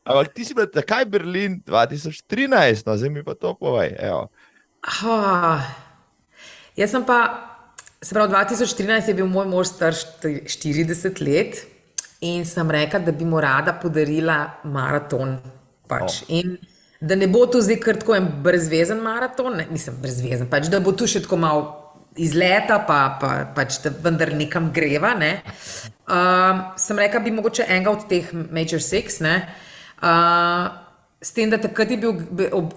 [SPEAKER 2] Ampak ti si bila takaj Berlin 2013, no, zdaj mi pa to povej, evo.
[SPEAKER 1] Jaz sem pa, se pravi, 2013 je bil moj mož star 40 let in sem rekla, da bi mu rada podarila maraton, pač. In da ne bo to zdaj kar tako en brezvezen maraton, ne, mislim brezvezen, pač da bo tu še tako malo izleta, pač da vendar nekam greva, ne. Sem rekla, bi mogoče enega od teh Major Six, ne, s tem, da takrat je bil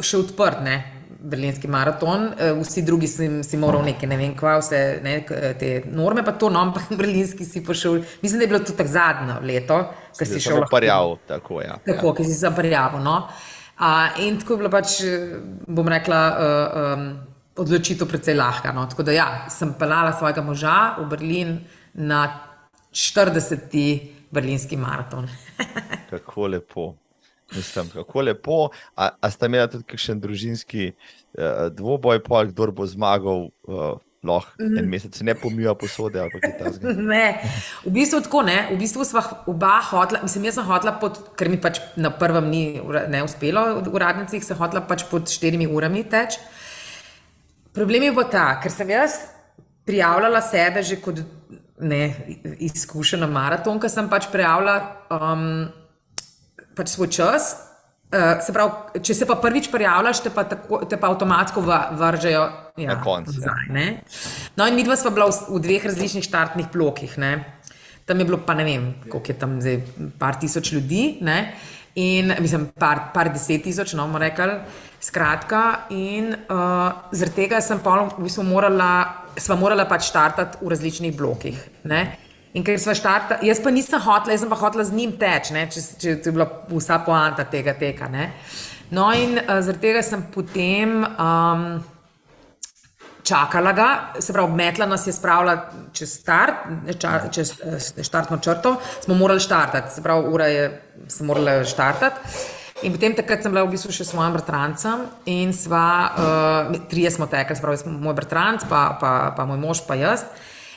[SPEAKER 1] še odprt, ne, berlinski maraton, vsi drugi si moral nekaj, ne vem kva, vse ne, te norme, pa to, no, ampak berlinski si pošel, mislim, da je bilo to tak zadnje leto, ki si šel lahko.
[SPEAKER 2] Parjal, tako, ja.
[SPEAKER 1] Tako, ki si sam parjavo, no. In tako je bilo pač, bom rekla, odločitev precej lahka, no, tako da ja, sem peljala svojega moža v Berlin na 40. berlinski maraton.
[SPEAKER 2] Kako lepo. Mislim, kako lepo. A sta imela tudi kakšen družinski dvoboj, kdor bo zmagal, lahko en mesec ne pomiva posode ali pa kaj takega?
[SPEAKER 1] Ne, v bistvu tako, ne, v bistvu sva oba hotla, mislim, jaz sem hotla ker mi pač na prvem ni ne uspelo v uradnicah, sem hotla pač pod 4 urami teč. Problem je bo ta, ker sem jaz prijavljala sebe že kot izkušena maratonka, sem pač prijavila pač svoj čas, se pravi, če se pa prvič prijavljaš, te pa avtomatsko vržejo
[SPEAKER 2] na koncu.
[SPEAKER 1] Nazaj, ne. No in midva sva bila v 2 različnih štartnih blokih, ne. Tam je bilo pa ne vem, koliko je tam zdaj, par tisoč ljudi, ne, in mislim, par 10 tisoč, no, bomo rekli, skratka, in zaradi tega sem pa v bistvu sva morala pač štartati v različnih blokih, ne. In ker sva štartala, jaz pa nisem hotla, jaz sem pa hotla z njim teč, ne, če je bila vsa poanta tega teka, ne. No in zaradi tega sem potem čakala ga, se pravi, metla nas je spravila čez štartno črto, smo morali štartati, se pravi, sem morala štartati. In potem takrat sem bila v bistvu še s svojim bratrancem in trije smo tekli, se pravi, moj bratranc, pa moj mož, pa jaz.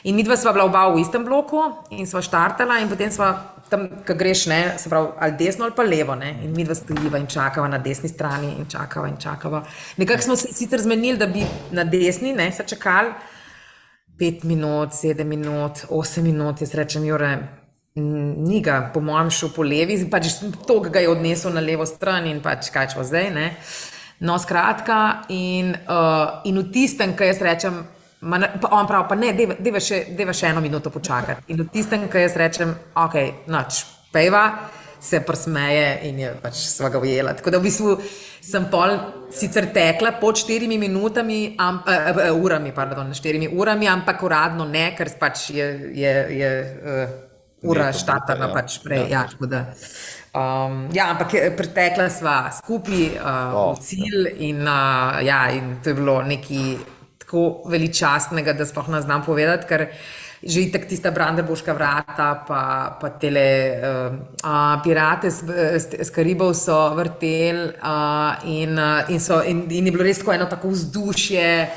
[SPEAKER 1] In midva sva bila oba v istem bloku in sva štartala in potem sva tam, ko greš, ne, se pravi, ali desno ali pa levo, ne, in midva stojiva in čakava na desni strani in čakava. Nekako smo se sicer zmenili, da bi na desni, ne, se čakali 5 minut, 7 minut, 8 minut, jaz rečem, Jure, ni ga, po mojem šel po levi, pač to ga je odnesel na levo stran in pač kaj čva zdaj, ne. No, skratka, in v tistem, ko jaz rečem, on pravi, pa ne, deva še 1 minuto počakati. In v tistem, ko jaz rečem, ok, noč, pejva, se prsmeje in je pač sva ga ujela. Tako da v bistvu sem pol sicer tekla pod 4 urami, ampak uradno ne, ker pač je ura štartana pač prej. Ja, tako da. Ampak pretekla sva skupaj v cilj in to je bilo nekaj tako veličastnega, da sploh ne znam povedati, ker že itak tista brandenburška vrata, pa tele pirate s Karibov so vrteli in je bilo res tako eno tako vzdušje,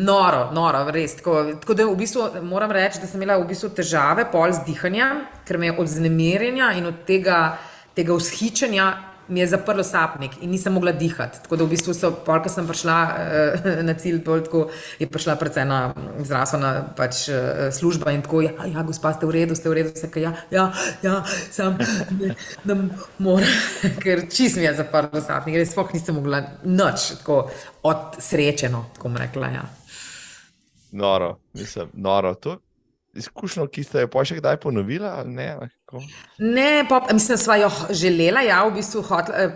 [SPEAKER 1] noro, res. Tako da v bistvu moram reči, da sem imela v bistvu težave pol z dihanjem, ker me je od vznemirjenja in od tega vzhičenja mi je zaprlo sapnik in nisem mogla dihati. Tako da v bistvu pol, ko sem prišla na cilj, tako je prišla predvsem zdravstvena pač služba in tako, ja, gospa, ste v redu, vse kaj, ja, sam ne moram, ker čisto mi je zaprlo sapnik, res sploh nisem mogla nič, tako od srečeno, tako bom rekla, ja.
[SPEAKER 2] Noro, to izkušnjo, ki ste jo pa še kdaj ponovila, ali ne?
[SPEAKER 1] Ne, mislim, sva jo želela, ja, v bistvu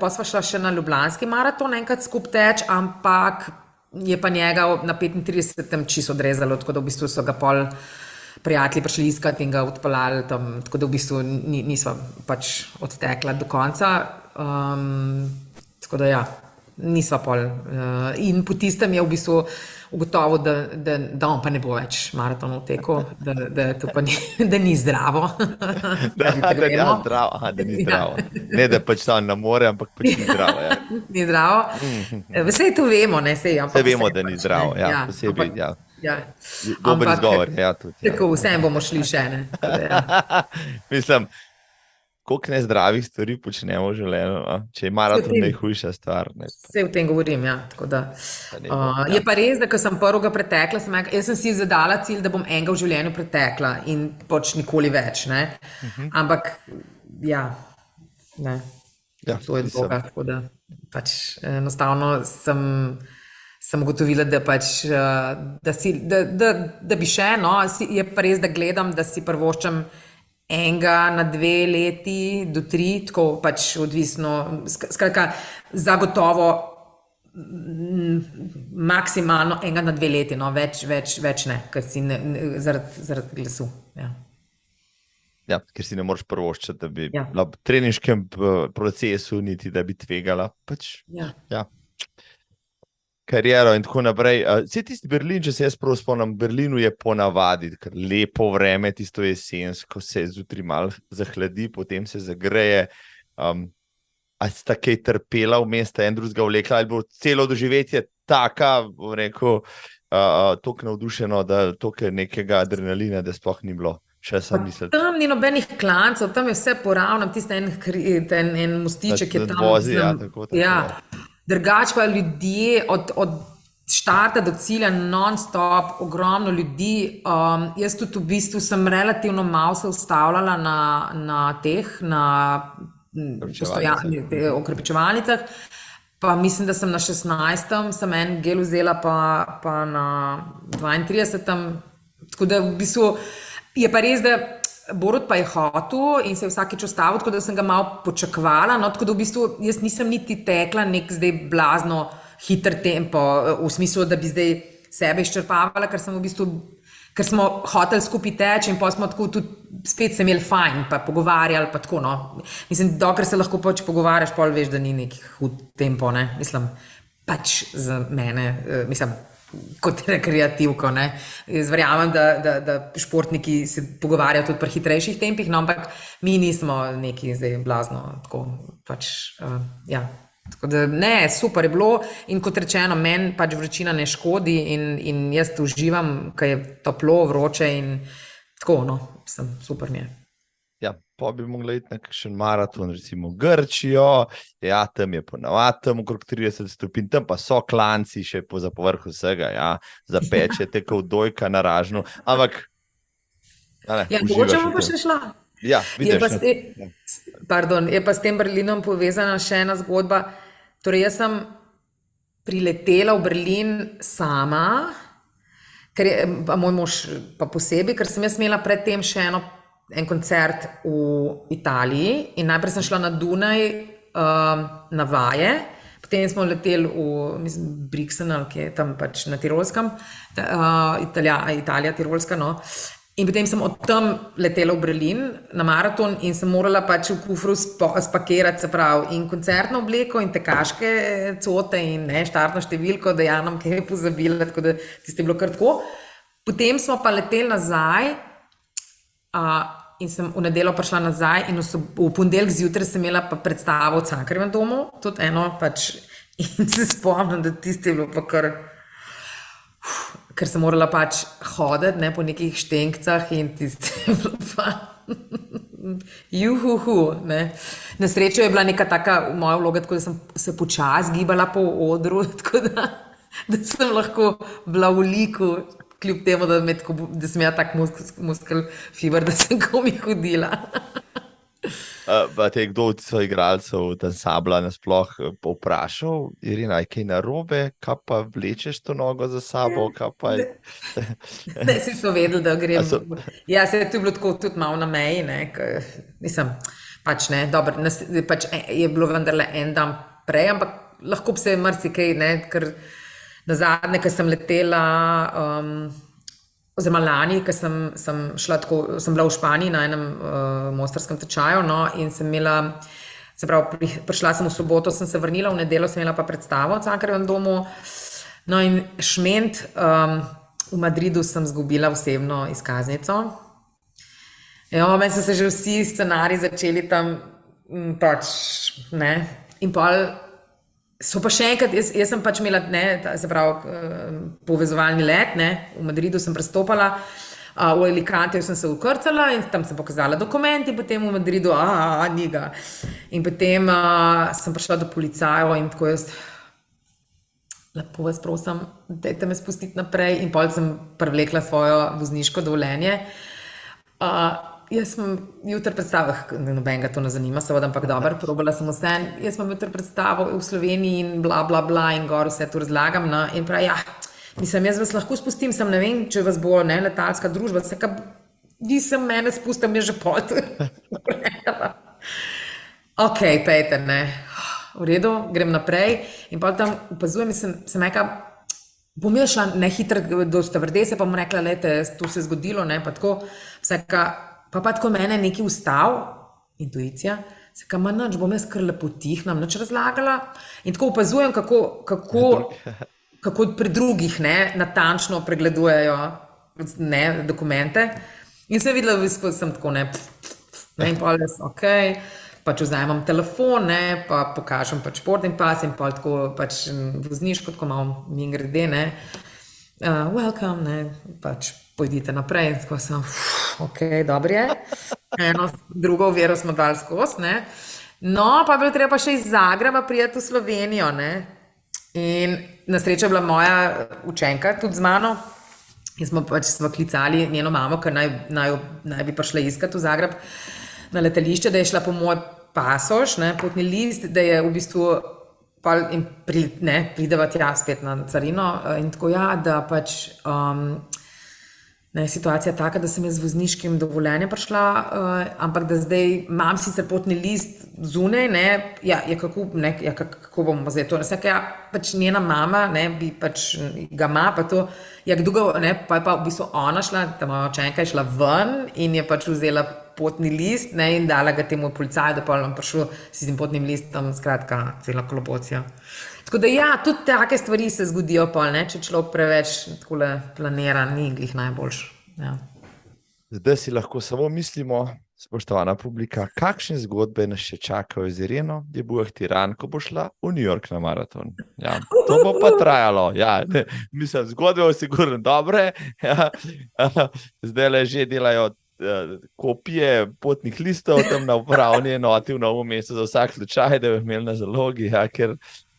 [SPEAKER 1] pa sva šla še na Ljubljanski maraton enkrat skupaj teč, ampak je pa njega na 35. čisto odrezalo, tako da v bistvu so ga pol prijatelji prišli iskati in ga odpeljali tam, tako da v bistvu nisva pač odtekla do konca, tako da ja, nisva pol. In po tistem je v bistvu ugotovil, da on pa ne bo več maratonov tekel, da ni zdravo.
[SPEAKER 2] Da ni zdravo. Ne, da pač tam na more, ampak pač ni zdravo. Ja.
[SPEAKER 1] Ni zdravo. Vsej to vemo, ne? Sej
[SPEAKER 2] vemo, da ni zdravo, ja, posebej, ja. Dober izgovor, ja, tudi.
[SPEAKER 1] Tako, vsem bomo šli še, ne?
[SPEAKER 2] Mislim, koliko nezdravih stvari počnemo v življenju, če je maraton najhujša stvar.
[SPEAKER 1] Vse v tem govorim, ja. Tako da, je pa res, da ko sem prvega pretekla, jaz sem si zadala cilj, da bom enega v življenju pretekla in pač nikoli več, ne. Ampak, ja, ne.
[SPEAKER 2] Ja,
[SPEAKER 1] To je
[SPEAKER 2] mislim.
[SPEAKER 1] droga, tako da pač enostavno sem ugotovila, da pač, da bi še, no, je pa res, da gledam, da si privoščam enega na 2 leti do 3, tako pač odvisno, skratka, zagotovo maksimalno enega na 2 leti, no, več ne, ker si zaradi glasu, ja.
[SPEAKER 2] Ja, ker si ne moreš privoščiti, da bi
[SPEAKER 1] Ja.
[SPEAKER 2] bila v treninškem procesu, niti da bi tvegala. Pač,
[SPEAKER 1] Ja.
[SPEAKER 2] kariero in tako naprej. Vse tisti Berlin, če se jaz prav spomnim, Berlinu je ponavadi kar lepo vreme, tisto jesen, ko se zjutraj malo zahladi, potem se zagreje. A sta kaj trpela vmes, sta en drugega vlekla, ali bo celo doživetje taka, bom rekel, toliko navdušeno, da toliko nekega adrenalina, da sploh ni bilo. Še sem mislil.
[SPEAKER 1] Tam ni nobenih klancev, tam je vse poravno, tiste en mostiček je tam.
[SPEAKER 2] Nadvozi, ja, tako.
[SPEAKER 1] Ja, drugače pa ljudje od štarta do cilja non-stop, ogromno ljudi. Jaz tudi v bistvu sem relativno malo se ustavljala na okrepičevalnicah. Pa mislim, da sem na 16. sem en gel vzela, pa na 32. Tako da v bistvu je pa res, da Borut pa je hotel in se je vsakič ustavil, tako da sem ga malo počakvala, no, tako da v bistvu jaz nisem niti tekla nek zdaj blazno hiter tempo, v smislu, da bi zdaj sebe izčrpavala, ker smo hoteli skupaj teči in pa smo tako tudi spet se imeli fajn, pa pogovarjali, pa tako, no. Mislim, dokler se lahko pač pogovarjaš, pol veš, da ni neki hud tempo, ne, mislim, pač za mene, mislim, kot rekreativko, ne. Jaz verjamem, da športniki se pogovarjajo tudi pri hitrejših tempih, no, ampak mi nismo neki zdaj blazno, tako pač, ja. Tako da ne, super je bilo in kot rečeno, meni pač vročina ne škodi in jaz uživam, ko je toplo, vroče in tako, no, super mi je.
[SPEAKER 2] Ja, pa bi mogla iti na kakšen maraton, recimo Grčijo, ja, tam je ponavadi tam okrog 30 stopinj, tam pa so klanci še za povrh vsega, ja, zapečete kot dojka na ražno, ampak
[SPEAKER 1] ja, mogoče bom pa še šla.
[SPEAKER 2] Ja, vidiš.
[SPEAKER 1] Je pa s tem Berlinom povezana še ena zgodba. Torej, jaz sem priletela v Berlin sama, ker je moj mož pa posebej, ker sem jaz imela predtem še en koncert v Italiji in najprej sem šla na Dunaj na vaje, potem smo leteli v Brixen, ki je tam pač na Tirolskem, Italija, Tirolska, no. In potem sem od tam letela v Berlin na maraton in sem morala pač v kufru spakirati, se pravi, in koncertno obleko in tekaške cote in štartno številko, da ja nam kaj pozabila, tako da tiste je bilo kar tako. Potem smo pa leteli nazaj in sem v nedeljo prišla nazaj in v ponedeljek zjutraj sem imela pa predstavo v Cankarjevem domu, tudi eno pač, in se spomnim, da tiste je bilo pa kar... Ker sem morala pač hoditi, ne, po nekih štenkcah in tiste je bilo pa juhuhu, ne. Na srečo je bila neka taka moja vloga, tako da sem se počasi gibala po odru, tako da sem lahko bila v liku, kljub temu, da sem imela tak muskel fiber, da sem komi hodila.
[SPEAKER 2] Pa te kdo od svojih igralcev tam sabla nasploh povprašal, Irina, je kaj narobe, kaj pa vlečeš to nogo za sabo, kaj pa je...
[SPEAKER 1] Ne, si so vedeli, da grem... Ja, se je tu bilo tako tudi malo na meji, ne, nisem, pač ne, dobro, pač je bilo vendarle en dan prej, ampak lahko bi se marsikaj, ne, ker nazadnje, ko sem letela... oziroma lani, ko sem šla tako, sem bila v Španiji na enem mojstrskem tečaju, no, in sem imela, se pravi, prišla sem v soboto, sem se vrnila, v nedeljo sem imela pa predstavo v Cankarjevem domu, no in šment, v Madridu sem zgubila osebno izkaznico. Meni so se že vsi scenariji začeli tam, pač, ne, in pol so pa še enkrat, jaz sem pač imela, ne, se pravi, povezovalni let, ne, v Madridu sem prestopala, v Alicanteju sem se ukrcala in tam sem pokazala dokumenti, potem v Madridu, ni ga. In potem sem prišla do policajev in tako jaz, lepo vas prosim, dajte me spustiti naprej in pol sem prevlekla svojo vozniško dovoljenje. Jaz sem jutri predstavo, nobenega to ne zanima, seveda, ampak dobro, probala sem vse. Jaz sem jutri predstavo v Sloveniji in bla, bla, bla in gor vse to razlagam. No, in pravi, ja, mislim, jaz vas lahko spustim, sem ne vem, če vas bo letalska družba, vse, kar vi sem mene spustim, je že pot. Ok, pejte, ne. V redu, grem naprej in pa tam opazujem in sem rekla, bom jaz šla nehitro do stevardese, pa bom rekla, lejte, to se je zgodilo, ne, pa tako, vsaka, pa tako mene nekaj ustav, intuicija, vsaka, ma nič, bom jaz kar lepo tihnem, nič razlagala in tako opazujem, kako pri drugih, ne, natančno pregledujejo, ne, dokumente in sem videla, sem tako, ne, in pa jaz, okej, pač vzamem telefon, ne, pa pokažem pač športni pas in pa tako pač vozniško, tako malo mimogrede, ne, welcome, ne, pač pojdite naprej, tako sem, ok, dobro je, eno, drugo oviro smo dali skozi, ne, no, pa bilo treba pa še iz Zagreba priti v Slovenijo, ne, in na srečo je bila moja učenka tudi z mano in smo pač klicali njeno mamo, ker naj bi prišla iskat v Zagreb, na letališče, da je šla po moj pasoš, ne, potni list, da je v bistvu prideva tja spet na carino in tako ja, da pač situacija taka, da sem jaz z vozniškim dovoljenjem prišla, ampak da zdaj imam sicer potni list zunaj, ne, kako bomo zdaj to, ja, pač njena mama, ne, bi pač ga ima, pa to, ne, pa je pa v bistvu ona šla, ta moja učenka je šla ven in je pač vzela potni list, ne, in dala ga temu policaju, da pa vam prišlo s tem potnim listom, skratka, cela kolobocija. Tako da ja, tudi take stvari se zgodijo pol, ne, če človek preveč takole planira, ni glih najboljš. Ja.
[SPEAKER 2] Zdaj si lahko samo mislimo, spoštovana publika, kakšne zgodbe nas še čakajo z Ireno Jebuah Tiran, ko bo šla v New York na maraton. Ja, to bo pa trajalo. Ja, mislim, zgodbe bo sigurno dobre. Ja, zdaj že delajo kopije potnih listov tam na upravni enoti v Novem mestu za vsak slučaj, da bi imeli na zalogi, ja, ker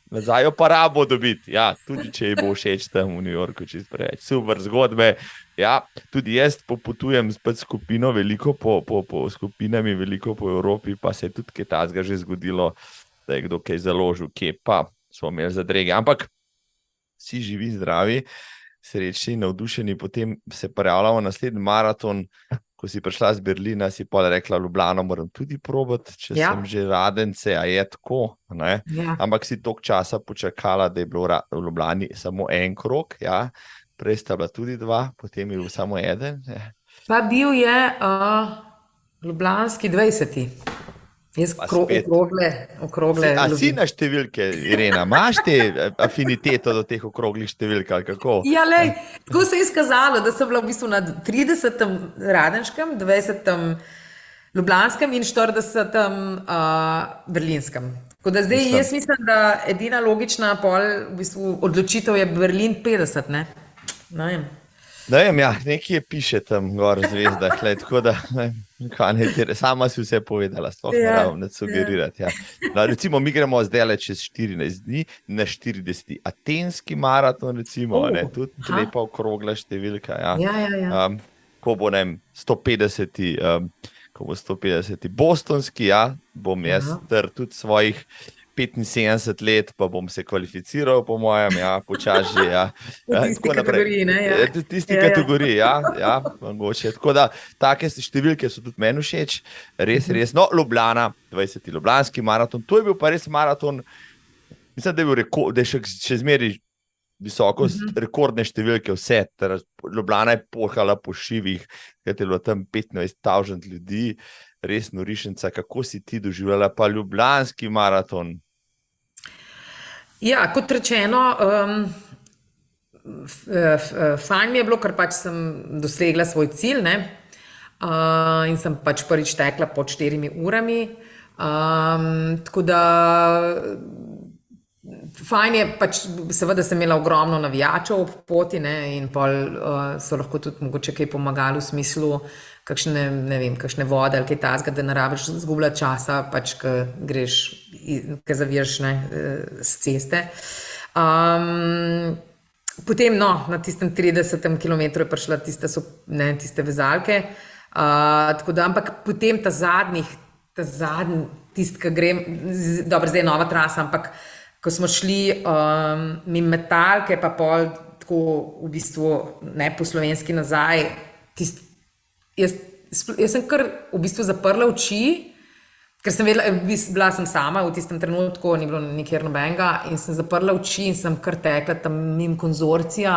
[SPEAKER 2] nazaj jo pa rabo dobiti, ja, tudi če ji bo všeč tam v New Yorku, čisto preveč. Super zgodbe, ja, tudi jaz popotujem spet skupino, veliko po skupinami, veliko po Evropi, pa se je tudi kaj tazga že zgodilo, da je kdo kaj založil, kje pa smo imeli zadrege, ampak vsi živi, zdravi, srečni, navdušeni, potem se prijavljamo naslednji maraton. Ko si prišla z Berlina, si pa rekla, Ljubljano moram tudi probati, če sem že Radence, a je tako, ne? Ja. Ampak si toliko časa počakala, da je bilo v Ljubljani samo en krog, ja, prej sta bila tudi dva, potem je bil samo eden. Ja.
[SPEAKER 1] Pa bil je Ljubljanski 20. Jaz okrogle.
[SPEAKER 2] A si na številke, Irena, imaš te afiniteto do teh okroglih številk, ali kako?
[SPEAKER 1] Ja, lej, tako se je izkazalo, da sem bila v bistvu na 30. Radenškem, 20. Ljubljanskem in 40. Berlinskem. Tako da zdaj jaz mislim, da edina logična v bistvu odločitev je Berlin 50, ne? Ne
[SPEAKER 2] vem, ja, nekje piše tam gor v zvezdah, tako da sama si vse povedala, sploh ne rabim sugerirati. Ja. No, recimo, mi gremo zdaj čez 14 dni na 40. Atenski maraton, recimo, tudi lepa okrogla številka. Ja. Ko bo 150. Ko bo 150. Bostonski, ja, bom jaz tudi svojih 75 let, pa bom se kvalificiral, po mojem, ja, počasi, ja.
[SPEAKER 1] V tisti kategoriji, ne? Ja.
[SPEAKER 2] V tisti kategoriji, ja, mogoče. Tako da, take številke so tudi meni všeč, res. No, Ljubljana, 20. Ljubljanski maraton, to je bil pa res maraton, mislim, da je bil da je še zmeri visoko, rekordne številke vse, Ljubljana je pohala po šivih, kaj je bilo tam 15,000 ljudi, res norišnica, kako si ti doživljala pa Ljubljanski maraton?
[SPEAKER 1] Ja, kot rečeno, fajn mi je bilo, ker pač sem dosegla svoj cilj, ne, in sem pač prvič tekla pod 4 urami, tako da fajn je, pač seveda sem imela ogromno navijačev ob poti, ne, in pol so lahko tudi mogoče kaj pomagali v smislu kakšne vode ali kaj tazga, da ne rabiš zgubljati časa, pač, ko greš, ko zaviješ s ceste. Potem, no, na tistem 30. kilometru je prišla tiste vezalke, Tako da, ampak potem ta zadnji, tisti, ki grem, dobro, zdaj je nova trasa, ampak ko smo šli mimo Metalke, pa pol tako v bistvu ne po slovenski nazaj, jaz sem kar v bistvu zaprla oči, ker sem vedela, bila sem sama v tistem trenutku, ni bilo nikjer nobenega in sem zaprla oči in sem kar tekla tam mimo konzorcija,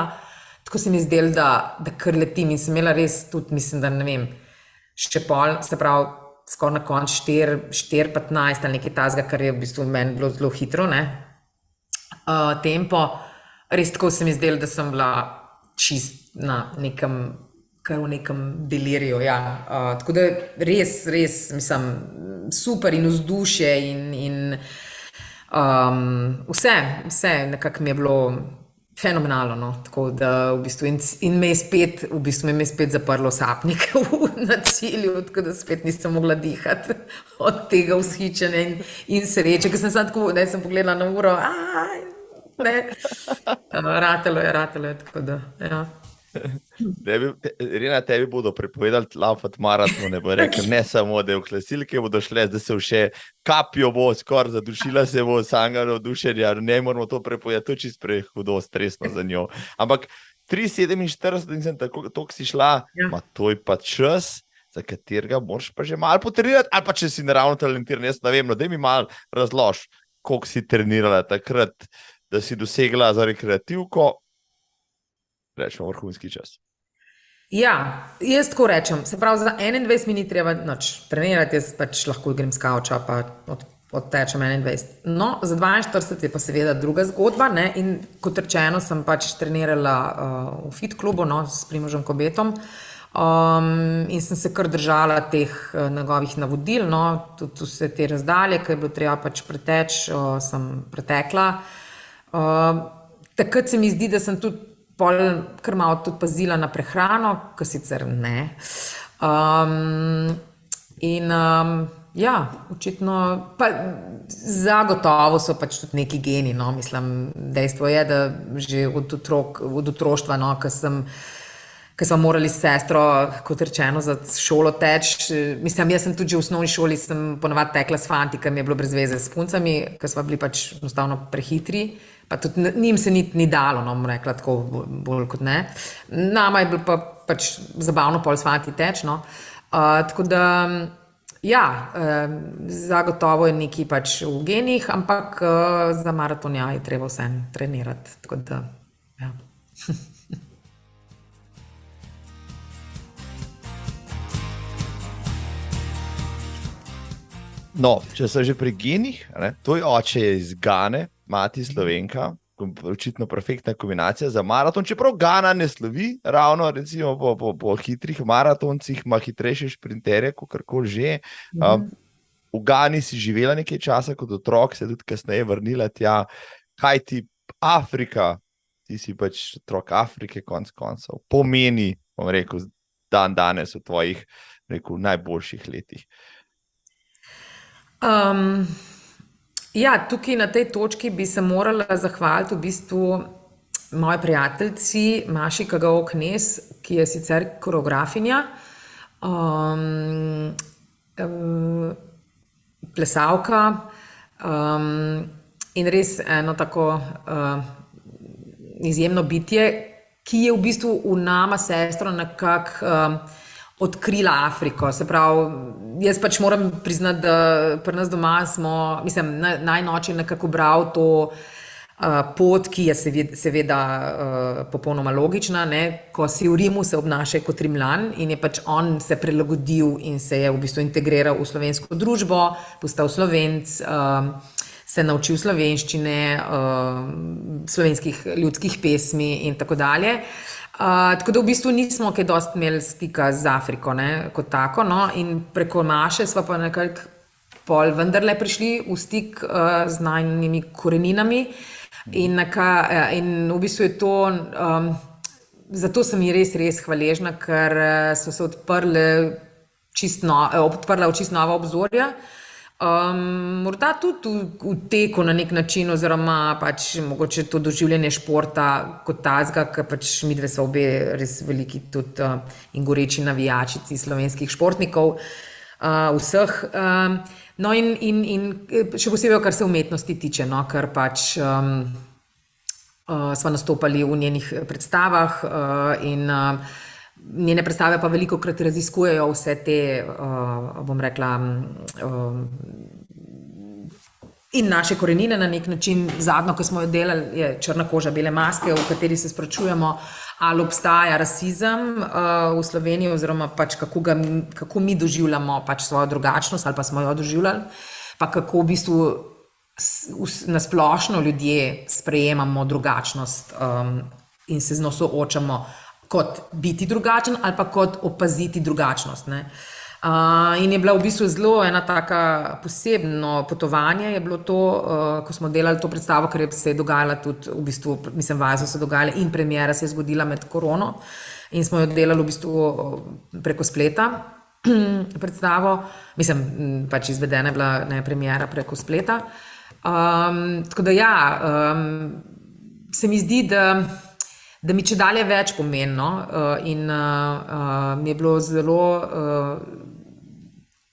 [SPEAKER 1] tako se mi zdelo, da kar letim in sem imela res tudi, mislim, da ne vem, še pol, se pravi, skoraj na konc 4:15 ali nekaj tazga, kar je v bistvu meni bilo zelo hitro, ne, tempo, res tako se mi zdelo, da sem bila čist na nekem, kar v nekem deliriju, ja. Tako da res, mislim, super in vzdušje in vse nekako mi je bilo fenomenalno, no. Tako da v bistvu in me je spet zaprlo sapnik na cilju, tako da spet nisem mogla dihati od tega vzhičenja in sreče, ker sem samo tako, da sem pogledala na uro, ne, ratelo je, tako da, ja.
[SPEAKER 2] Irena, tebi bodo prepovedali laufati maraton, ne bo rekel, ne samo, da je v klasilke bodo šle, da se še kapijo bo, skoraj zadušila se bo, samega navdušenja, ne moramo to prepovedati, to je čisto prehudo, stresno za njo. Ampak 3:47 in sem tako si šla, ma to je pa čas, za katerega moraš pa že malo potrenirati, ali pa če si naravno talentiran, jaz ne vem, no, daj mi malo razlož, koliko si trenirala takrat, da si dosegla za rekreativko, rečemo vrhunski čas.
[SPEAKER 1] Ja, jaz tako rečem, se pravi, za 21 mi ni treba nič trenirati, jaz pač lahko grem s kavča, pa odtečem 21. No, za 42 je pa seveda druga zgodba, ne, in kot rečeno sem pač trenirala v fit klubu, no, s Primožem Kobetom, in sem se kar držala teh njegovih navodil, no, tudi vse te razdalje, ki je bilo treba pač preteči, sem pretekla. Takrat se mi zdi, da sem tudi pol kar malo tudi pazila na prehrano, ki sicer ne. Ja, očitno, pa zagotovo so pač tudi neki geni, no, mislim, dejstvo je, da že od otroštva, no, ko smo morali s sestro, kot rečeno, za šolo teči. Mislim, jaz sem tudi že v osnovni šoli sem ponavadi tekla s fanti, ker mi je bilo brez veze s puncami, ker smo bili pač enostavno prehitri, pa tudi njim se ni dalo, no, bom rekla tako bolj kot ne. Nama je bilo pa pač zabavno pol s fanti teči, no. Tako da, ja, zagotovo je nekaj pač v genih, ampak za maraton ja, je treba vseeno trenirati, tako da, ja.
[SPEAKER 2] No, če so že pri genih, ne, tvoj oče je iz Gane, mati Slovenka, očitno perfektna kombinacija za maraton, čeprav Gana ne slovi ravno, recimo po hitrih maratoncih, ima hitrejše šprinterje, kakorkoli že. V Gani si živela nekaj časa kot otrok, se tudi kasneje vrnila tja, kaj ti Afrika, ti si pač otrok Afrike, konec koncev, pomeni, bom rekel, dan danes v tvojih, rekel, najboljših letih.
[SPEAKER 1] Ja, tukaj na tej točki bi se morala zahvaliti v bistvu moji prijateljici Maši Kagao Knez, ki je sicer koreografinja, plesalka, in res eno tako izjemno bitje, ki je v bistvu v nama sestro nekako odkrila Afriko. Se pravi, jaz pač moram priznati, da pri nas doma smo, mislim, najnoč je nekako bral to pot, ki je seveda popolnoma logična, ne, ko si v Rimu se obnaša kot Rimljan in je pač on se prilagodil in se je v bistvu integriral v slovensko družbo, postal Slovenc, se naučil slovenščine, slovenskih ljudskih pesmi in tako dalje. Tako da v bistvu nismo kaj dosti imeli stika z Afriko, ne, kot tako, no, in preko Maše sva pa nekako pol vendarle prišli v stik z najnimi koreninami in v bistvu je to, zato sem ji res hvaležna, ker so se odprla čisto nova obzorja. Morda tudi v teku na nek način, oziroma pač mogoče to doživljanje športa kot tazga, ker pač midve so obe res veliki tudi in goreči navijačici slovenskih športnikov, vseh. No in še posebej, kar se umetnosti tiče, no, ker pač sva nastopali v njenih predstavah in njene predstave pa velikokrat raziskujejo vse te, bom rekla, in naše korenine na nek način. Zadnjo, ko smo jo delali, je Črna koža, bele maske, v kateri se sprašujemo, ali obstaja rasizem v Sloveniji, oziroma pač kako mi doživljamo pač svojo drugačnost, ali pa smo jo doživljali, pa kako v bistvu nasplošno ljudje sprejemamo drugačnost in se z njo soočamo kot biti drugačen ali pa kot opaziti drugačnost, ne. In je bila v bistvu zelo ena taka posebno potovanje, je bilo to, ko smo delali to predstavo, ker se je dogajala tudi v bistvu, mislim, vaje so se dogajale in premiera se je zgodila med korono in smo jo delali v bistvu preko spleta, predstavo, mislim, pač izvedena je bila, ne, premiera preko spleta. Tako da ja, se mi zdi, da mi čedalje več pomembno in mi je bilo zelo,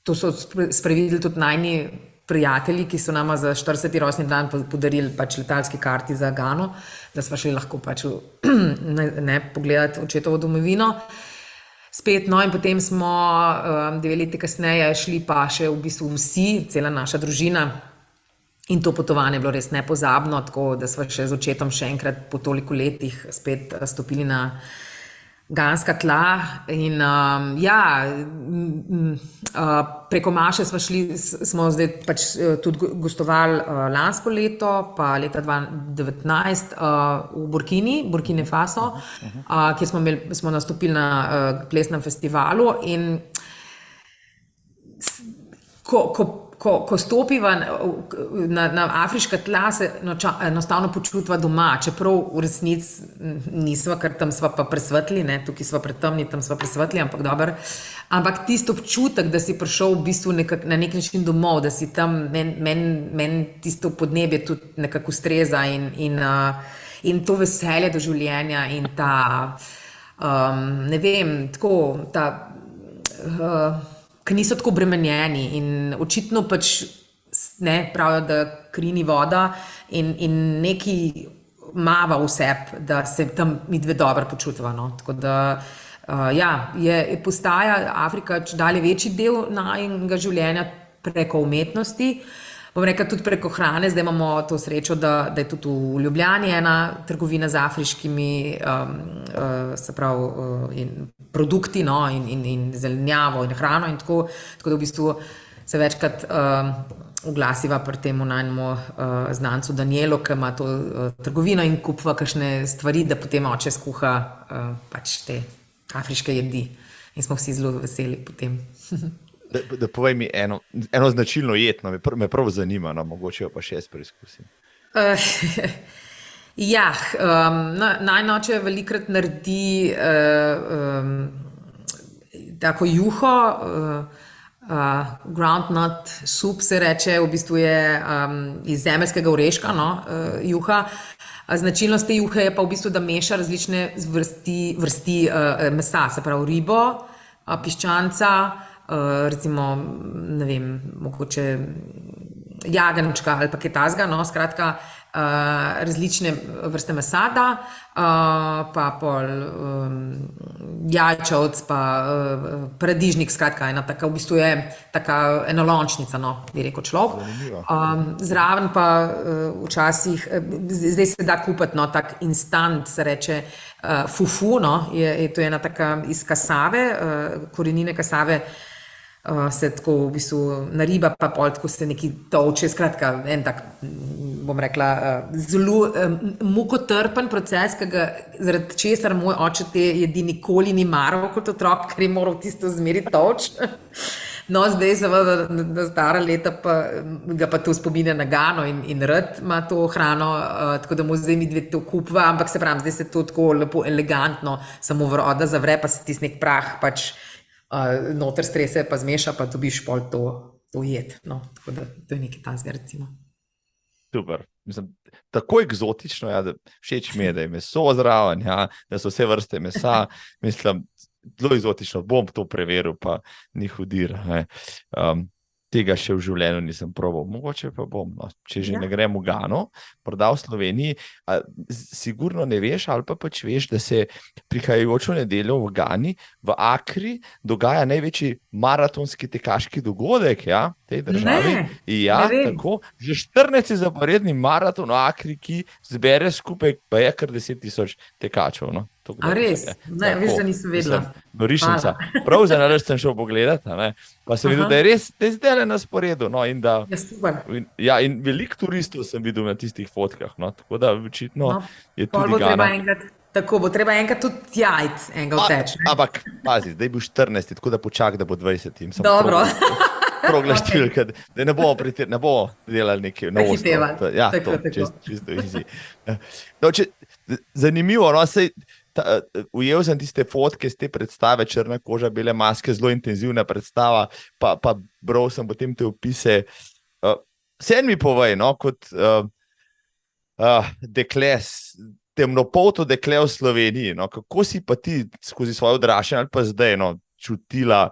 [SPEAKER 1] to so sprevideli tudi najni prijatelji, ki so nama za 40. rojstni dan podarili pač letalski karti za Gano, da sva šli lahko pač ne pogledati očetovo domovino. Spet, no, in potem smo 9 leti kasneje šli pa še v bistvu vsi, cela naša družina. In to potovanje je bilo res nepozabno, tako da sva še z očetom še enkrat po toliko letih spet stopili na ganska tla. In ja, preko Maše smo zdaj pač tudi gostovali lansko leto, pa leta 2019 v Burkine Faso, kjer smo nastopili na plesnem festivalu. In ko stopiva na afriška tla, se enostavno počutva doma, čeprav v resnici nisva, ker tam sva pa presvetli, ne, tukaj sva pretemni, tam sva presvetli, ampak dobro. Ampak tisti občutek, da si prišel v bistvu na nek način domov, da si tam, meni tisto podnebje tudi nekako ustreza in to veselje do življenja in ta, ne vem, tako, ta ki niso tako obremenjeni in očitno pač ne pravijo, da kri ni voda in neki mava v sebi, da se tam midve dobro počutva, no. Tako da ja, postaja Afrika čedalje večji del najinega življenja preko umetnosti. Bom rekla tudi preko hrane, zdaj imamo to srečo, da je tudi v Ljubljani ena trgovina z afriškimi se pravi produkti, no, in zelenjavo in hrano in tako da v bistvu se večkrat oglasiva pri temu najnemu znancu Danielu, ki ima to trgovino in kupva kakšne stvari, da potem oče skuha pač te afriške jedi in smo vsi zelo veseli potem.
[SPEAKER 2] Da povej mi eno značilno jed, me prav zanima, no, mogoče jo pa še jaz preizkusim.
[SPEAKER 1] Ja, najin oče velikokrat naredi tako juho, groundnut soup se reče, v bistvu je iz zemeljskega oreška, no, juha. Značilnost te juhe je pa v bistvu, da meša različne vrsti mesa, se pravi ribo, piščanca, recimo, ne vem, mogoče jagenjčka ali pa kaj takega, no, skratka, različne vrste mesa da, pa pol jajčevc, pa paradižnik, skratka, ena taka, v bistvu je taka enolončnica, no, bi rekel človek. Zraven pa včasih, zdaj se da kupiti, no, tak instant, se reče fufu, no, to je ena taka iz kasave, korenine kasave, se tako v bistvu nariba, pa pol tako se neki tolče, skratka, en tak, bom rekla, zelo mukotrpen proces, ki ga zaradi česar moj oče te jedi nikoli ni maral kot otrok, ker je moral tisto zmeri tolč. No, zdaj seveda na stara leta pa ga pa to spominja na Gano in rad ima to hrano, tako da mu zdaj mi dve to kupva, ampak se pravim, zdaj se to tako lepo elegantno samo voda zavre, pa se tisti nek prah pač noter strese, pa zmeša, pa dobiš pol to ujet. No, tako da to je nekaj tazga, recimo.
[SPEAKER 2] Super. Mislim, tako eksotično, ja, da všeč mi je, da je meso zraven, ja, da so vse vrste mesa. Mislim, zelo eksotično. Bom to preveril, pa ni hudir. Tega še v življenju nisem probal. Mogoče pa bom, no. Če že ne grem v Gano, prodal v Sloveniji. Sigurno ne veš, ali pa pač veš, da se prihajajočo nedeljo v Gani, v Akri, dogaja največji maratonski tekaški dogodek, ja, v tej državi. Ja, tako. Že 14. zaporedni maraton v Akri, ki zbere skupaj, pa je kar 10.000 tekačev, no.
[SPEAKER 1] A res? Ne, veš, da nisem vedela.
[SPEAKER 2] Norišnica. Prav za nalaž sem šel pogledat, pa sem videl, da je res zdaj na sporedu. No, in da, in veliko turistov sem videl na tistih fotkah, no, tako da očitno je tudi Gana.
[SPEAKER 1] Tako bo treba enkrat tudi tjajt, enega vteč.
[SPEAKER 2] Ampak, pazi, zdaj je bil 14, tako da počak, da bo 20.
[SPEAKER 1] Dobro.
[SPEAKER 2] Proglaštil, da ne bomo delali nekaj novosti. Ja, to, čisto easy. No, zanimivo, no, ujel sem tiste fotke z te predstave, črna koža, bele maske, zelo intenzivna predstava, pa bral sem potem te opise. Sen mi povej, no, kot dekle, temnopolto dekle v Sloveniji, no, kako si pa ti skozi svoje odraščanje ali pa zdaj, no, čutila,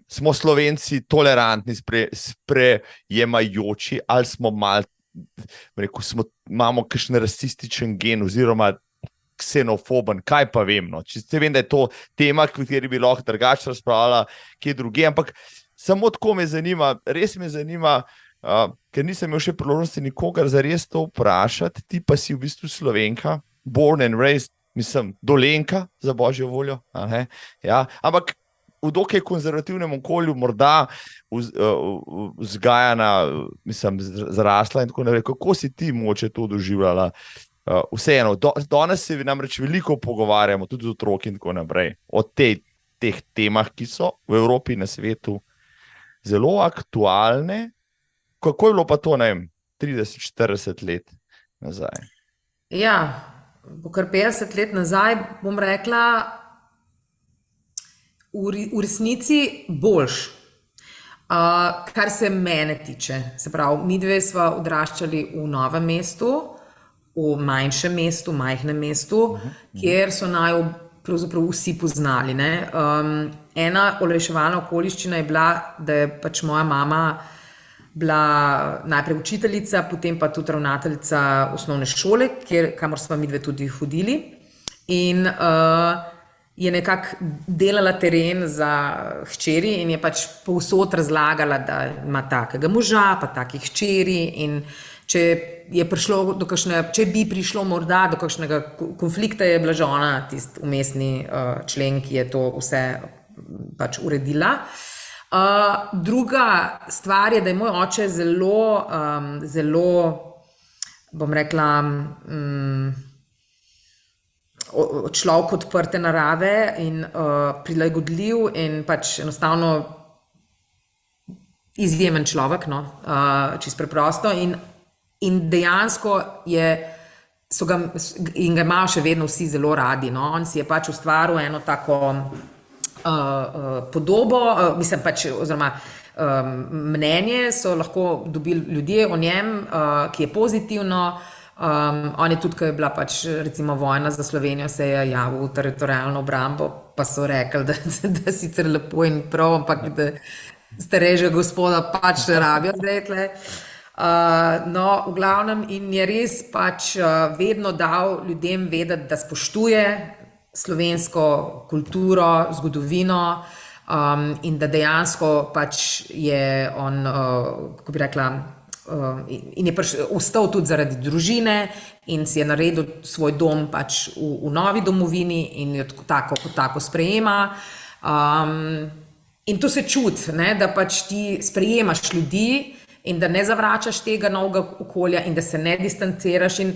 [SPEAKER 2] smo Slovenci tolerantni, sprejemajoči, ali smo malo, imamo kakšen rasističen gen oziroma ksenofoben, kaj pa vem, no. Če vem, da je to tema, v kateri bi lahko drugače razpravljala, kje druge, ampak samo tako me zanima, res me zanima, ker nisem imel še priložnosti nikogar zares to vprašati, ti pa si v bistvu Slovenka, born and raised, mislim, Dolenjka, za božjo voljo, ja, ampak v dokaj konzervativnem okolju, morda vzgajana, mislim, zrasla in tako naprej. Kako si ti moče to doživljala? Vseeno, danes se namreč veliko pogovarjamo, tudi z otroki in tako naprej, o teh temah, ki so v Evropi in na svetu zelo aktualne. Kako je bilo pa to, ne vem, 30-40 let nazaj?
[SPEAKER 1] Ja, kar 50 let nazaj, bom rekla, v resnici boljš, kar se mene tiče. Se pravi, midve sva odraščali v Novem mestu, v manjšem mestu, majhnem mestu, kjer so naju pravzaprav vsi poznali, ne. Ena olajševalna okoliščina je bila, da je pač moja mama bila najprej učiteljica, potem pa tudi ravnateljica osnovne šole, kamor sva midve tudi hodili, in je nekako delala teren za hčeri in je pač povsod razlagala, da ima takega moža, pa takih hčeri, in če bi prišlo morda do kakšnega konflikta, je bila že ona tisti umestni člen, ki je to vse pač uredila. Druga stvar je, da je moj oče zelo, bom rekla, človek odprte narave in prilagodljiv in pač enostavno izjemen človek, no, čisto preprosto, in dejansko in ga imajo še vedno vsi zelo radi, no. On si je pač ustvaril eno tako podobo, mislim pač, oziroma mnenje so lahko dobili ljudje o njem, ki je pozitivno. On je tudi, ko je bila pač recimo vojna za Slovenijo, se je javil v teritorialno obrambo, pa so rekli, da sicer lepo in prav, ampak da starejšega gospoda pač ne rabijo zdaj. No, v glavnem, in je res pač vedno dal ljudem vedeti, da spoštuje slovensko kulturo, zgodovino, in da dejansko pač je on, kako bi rekla, in je ostal tudi zaradi družine in si je naredil svoj dom pač v novi domovini in jo tako sprejema. In to se čuti, ne, da pač ti sprejemaš ljudi in da ne zavračaš tega novega okolja in da se ne distanciraš. In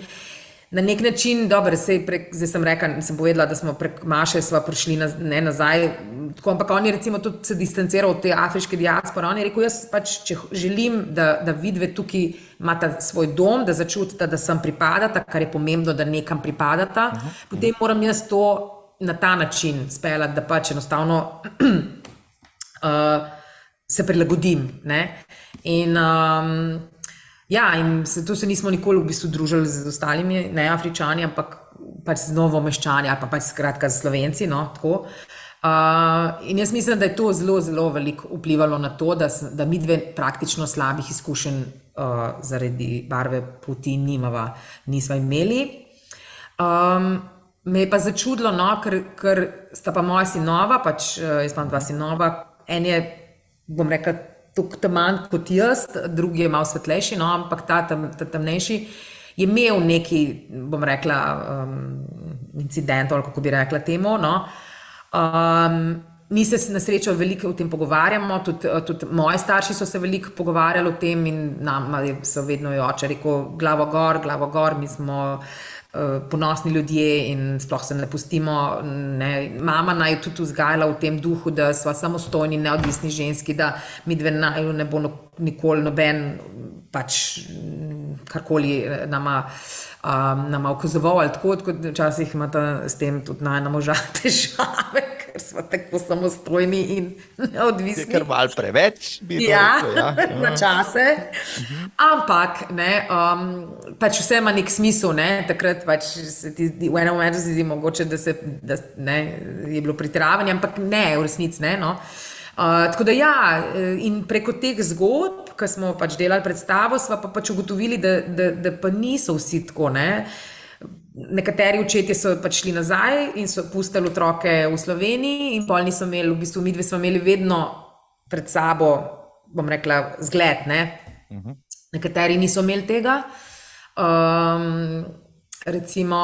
[SPEAKER 1] na nek način, dobro, zdaj sem rekla, sem povedala, da smo prek Maše sva prišli nazaj, tako, ampak on je recimo tudi se distanciral od te afriške diaspore. On je rekel, jaz pač, če želim, da vidve tukaj imata svoj dom, da začutita, da sem pripadata, kar je pomembno, da nekam pripadata, potem moram jaz to na ta način speljati, da pač enostavno se prilagodim. Ne? In ja, in tu se nismo nikoli v bistvu družili z ostalimi neafričani, ampak pač z novomeščani ali pa pač skratka z Slovenci, no, tako. In jaz mislim, da je to zelo, zelo veliko vplivalo na to, da midve praktično slabih izkušenj zaradi barve polti nisva imeli. Me je pa začudilo, no, ker sta pa moja sinova, pač jaz imam dva sinova, en je, bom rekla, tako teman kot jaz, drugi je malo svetlejši, no, ampak ta temnejši je imel neki, bom rekla, incident, ali kako bi rekla temu, no. Mi se na srečo veliko o tem pogovarjamo, tudi moji starši so se veliko pogovarjali o tem in nam so vedno oče rekel, glavo gor, mi smo ponosni ljudje in sploh se ne pustimo. Ne. Mama naj je tudi vzgajala v tem duhu, da sva samostojni, neodvisni ženski, da midve naju ne bo nikoli noben pač karkoli nama ukazoval ali tako včasih imata s tem tudi najna moža težave, ker sva tako samostojni in neodvisni.
[SPEAKER 2] Je kar malo preveč, bi
[SPEAKER 1] rekel, na čase. Ampak, ne, pač vse ima nek smisel, ne, takrat pač se ti v enem momentu se zdi mogoče, da ne, je bilo pretiravanje, ampak ne, v resnici ne, no. Tako da ja, in preko teh zgodb, ko smo pač delali predstavo, sva pa pač ugotovili, da pa niso vsi tako, ne. Nekateri očetje so pač šli nazaj in so pustili otroke v Sloveniji in pol niso imeli, v bistvu midve smo imeli vedno pred sabo, bom rekla, zgled, ne. Nekateri niso imeli tega. Recimo,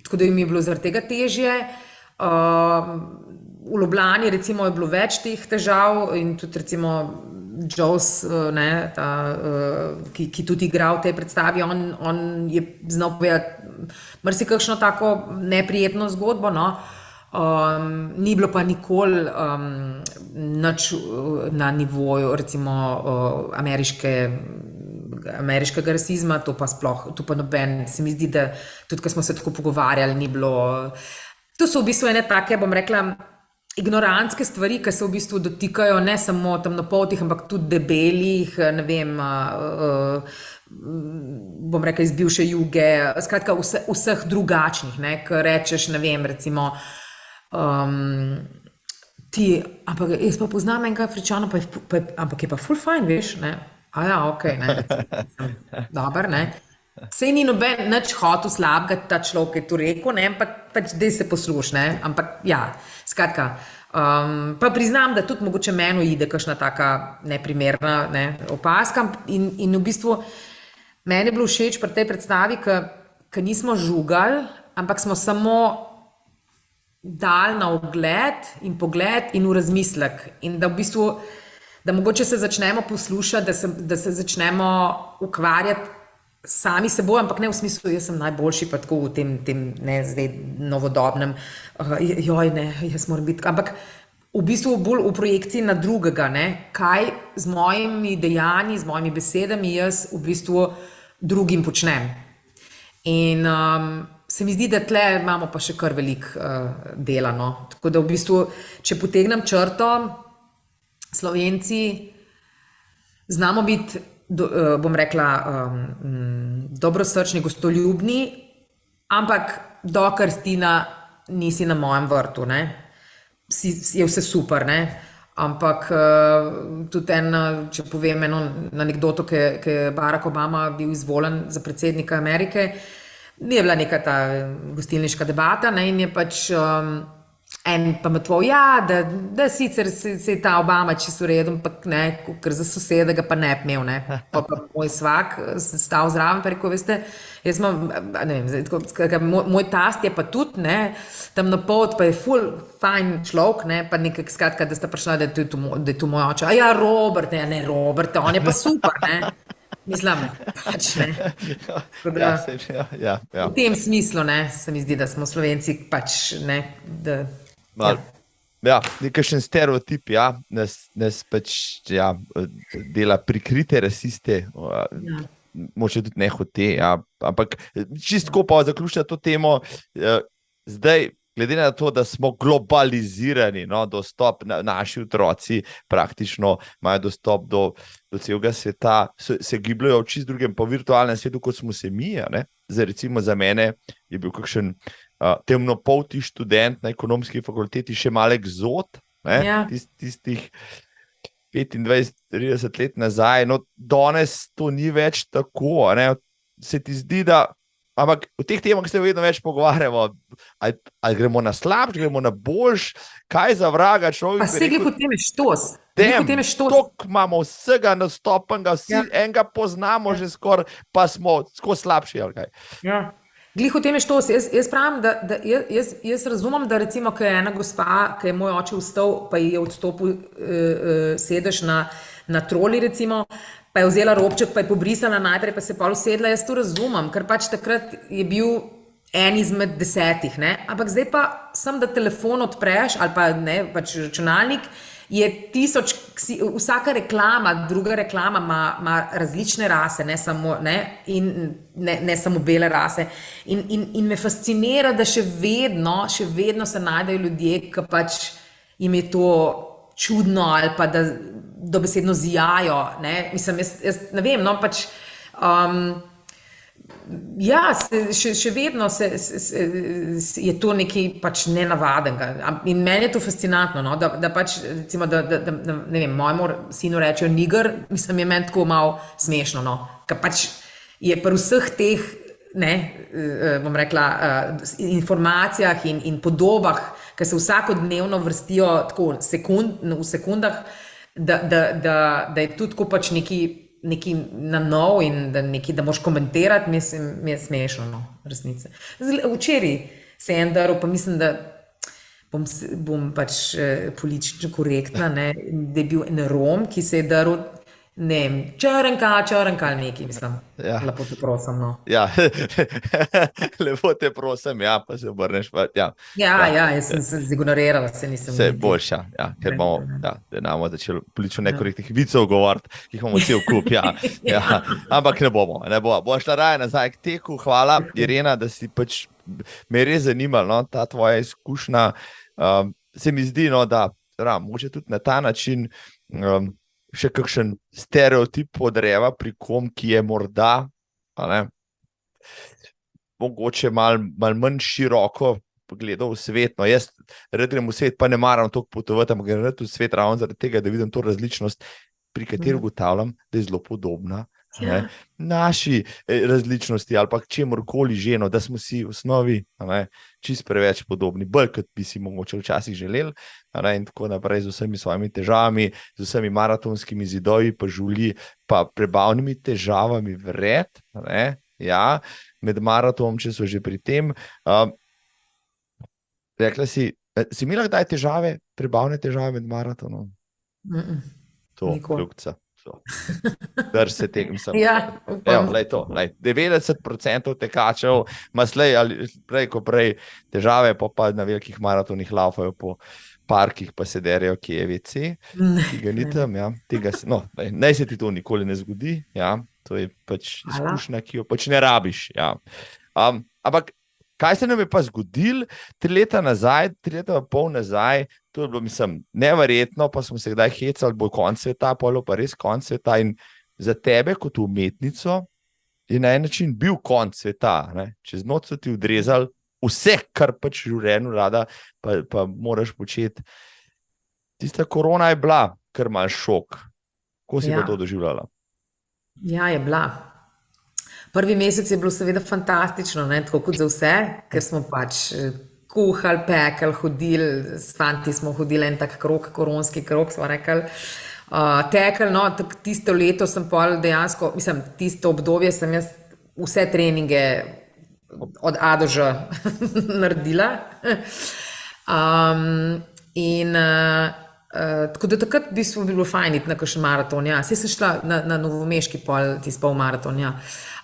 [SPEAKER 1] tako da jim je bilo zaradi tega težje. V Ljubljani recimo je bilo več teh težav in tudi recimo Joss, ne, ta, ki tudi igra v tej predstavi, on je znal povedati marsikakšno tako neprijetno zgodbo, no. Ni bilo pa nikoli nič na nivoju recimo ameriškega rasizma, to pa sploh, to pa noben, se mi zdi, da tudi, ko smo se tako pogovarjali, ni bilo. To so v bistvu ene take, bom rekla, ignorantske stvari, ki se v bistvu dotikajo ne samo temnopoltih, ampak tudi debelih, ne vem, bom rekla iz bivše Juge, skratka vseh drugačnih, ne, ko rečeš, ne vem, recimo, ampak jaz pa poznam enega Afričana, ampak je pa ful fajn, veš, ne, okej, ne, dober, ne. Sej ni noben nič hotel slabega, ta človek je to rekel, ne, ampak pač dej se posluš, ne, ampak ja, skratka, pa priznam, da tudi mogoče meni uide kakšna taka neprimerna, ne, opazka in v bistvu meni je bilo všeč pri tej predstavi, ker nismo žugali, ampak smo samo dali na ogled in pogled in v razmislek in da v bistvu, da mogoče se začnemo poslušati, da se začnemo ukvarjati sami seboj, ampak ne v smislu, jaz sem najboljši, pa tako v tem ne, zdaj novodobnem, joj, ne, jaz moram biti, ampak v bistvu bolj v projekciji na drugega, ne, kaj z mojimi dejanji, z mojimi besedami jaz v bistvu drugim počnem. In se mi zdi, da tle imamo pa še kar veliko dela, no. Tako da v bistvu, če potegnem črto, Slovenci znamo biti, bom rekla, dobrosrčni, gostoljubni, ampak dokler Stina nisi na mojem vrtu, ne, je vse super, ne, ampak tudi če povem eno anekdoto, ki je Barack Obama bil izvoljen za predsednika Amerike, je bila neka ta gostilniška debata, ne, in je pač en pametval, ja, da sicer se je ta Obama čisto redu, ampak ne, ker za sosedega pa ne bi imel, ne. Pa moj svak stal zraven, pa rekel, veste, jaz imam, ne vem, moj tast je pa tudi, ne, temnopolt, pa je ful fajn človek, ne, pa nekaj skratka, da sta prišla, da je to moj oče. Ja, Robert, ne, Robert, on je pa super, ne. Mislim, pač ne.
[SPEAKER 2] Ja.
[SPEAKER 1] V tem smislu, ne, se mi zdi, da smo Slovenci pač, ne, da...
[SPEAKER 2] Ja, nekakšen stereotip, ja, nas pač, ja, dela prikrite rasiste, moče tudi ne hote, ja, ampak čistko pa zaključiti to temo, zdaj glede na to, da smo globalizirani, no, dostop, naši otroci praktično imajo dostop do celega sveta, se gibljajo v čist drugem, po virtualnem svetu, kot smo se mi. Recimo za mene je bil kakšen temnopolti študent na ekonomski fakulteti še malo egzot, tistih 25-30 let nazaj. No, danes to ni več tako. Se ti zdi, da ampak v teh temah se vedno več pogovarjamo, ali gremo na slabš, gremo na boljš, kaj za vraga človek.
[SPEAKER 1] Pa se glih v tem je štos.
[SPEAKER 2] Tok imamo vsega nastopenega, vsi enega poznamo že skoraj, pa smo skoro slabši.
[SPEAKER 1] Glih v tem je štos. Jaz pravim, da jaz razumem, da recimo, ko je ena gospa, ko je moj oče vstal, pa je odstopil sedež na troli recimo, pa je vzela robček, pa je pobrisala najprej, pa se pa usedla, jaz to razumem, ker pač takrat je bil en izmed 10, ampak zdaj pa sem, da telefon odpreš, ali pa pač računalnik, je 1000, vsaka reklama, druga reklama ima različne rase, ne samo bele rase. In me fascinira, da še vedno se najdejo ljudje, ki pač jim je to čudno ali pa da dobesedno zijajo. Mislim, jaz ne vem, no pač še vedno je to nekaj pač nenavadnega. In meni je to fascinantno, no, da pač recimo, da ne vem, mojemu sinu rečejo niger, mislim, je meni tako malo smešno, no, ker pač je pri vseh teh, bom rekla, informacijah in podobah, ki se vsakodnevno vrstijo tako v sekundah, da je tudi tako pač neki na nov in da moš komentirati, mi je smešno, no, resnice. Včeraj se je en daril, pa mislim, da bom pač politično korektna, da je bil en Rom, ki se je daril, ne vem, črnka ali nekaj, mislim. Lepo te prosim, no.
[SPEAKER 2] Lepo te prosim, pa se obrneš.
[SPEAKER 1] Jaz sem se zignorirala, se nisem.
[SPEAKER 2] Se boljša, ker bomo, da namo začeli politično nekorektnih vicov govoriti, ki jih bomo cel kup, ampak ne bomo. Bo šla raje nazaj k teku. Hvala, Irena, da si pač me res zanimalo, no, ta tvoja izkušnja. Se mi zdi, no, da mogoče tudi na ta način še kakšen stereotip podreva pri kom, ki je morda mogoče malo manj široko pogledal v svet. No, jaz grem v svet, pa ne maram toliko potovati, ampak grem v svet ravno zaradi tega, da vidim to različnost, pri kateri ugotavljam, da je zelo podobna naši različnosti ali pa čemorkoli že, da smo si v osnovi čist preveč podobni, bolj kot bi si mogoče včasih želeli, in tako naprej, z vsemi svojimi težavami, z vsemi maratonskimi zidovi, pa žuli, pa prebavnimi težavami vred, med maratonom, če so že pri tem. Rekla si imela kdaj težave, prebavne težave med maratonom? To, ljubca. Drž se tega, mislim. 90% tekačev ima slej ali prej težave, pa na velikih maratonih laufajo po parkih, pa se derijo, ki je WC, ki ga ni tam. Naj se ti to nikoli ne zgodi. To je pač izkušnja, ki jo pač ne rabiš. Ampak kaj se nam je pa zgodilo 3 leta nazaj, 3 leta pa pol nazaj, to je bilo, mislim, neverjetno, pa smo se kdaj hecali, bo konc sveta, polo pa res konc sveta, in za tebe kot umetnico je na en način bil konc sveta. Čez noč so ti odrezali vse, kar pač v življenju rada, pa moraš početi. Tista korona je bila kar mal šok. Kako si pa to doživljala?
[SPEAKER 1] Je bila. Prvi mesec je bilo seveda fantastično, tako kot za vse, ker smo pač kuhali, pekali, hodili, s fanti smo hodili en tak krog, koronski krog, smo rekli, tekali, no, tisto leto sem pol dejansko, mislim, tisto obdobje sem jaz vse treninge od A do Ž naredila. Tako da takrat bi bilo fajn iti na kakšen maraton, Saj sem šla na novomeški pol, tisti pol maraton,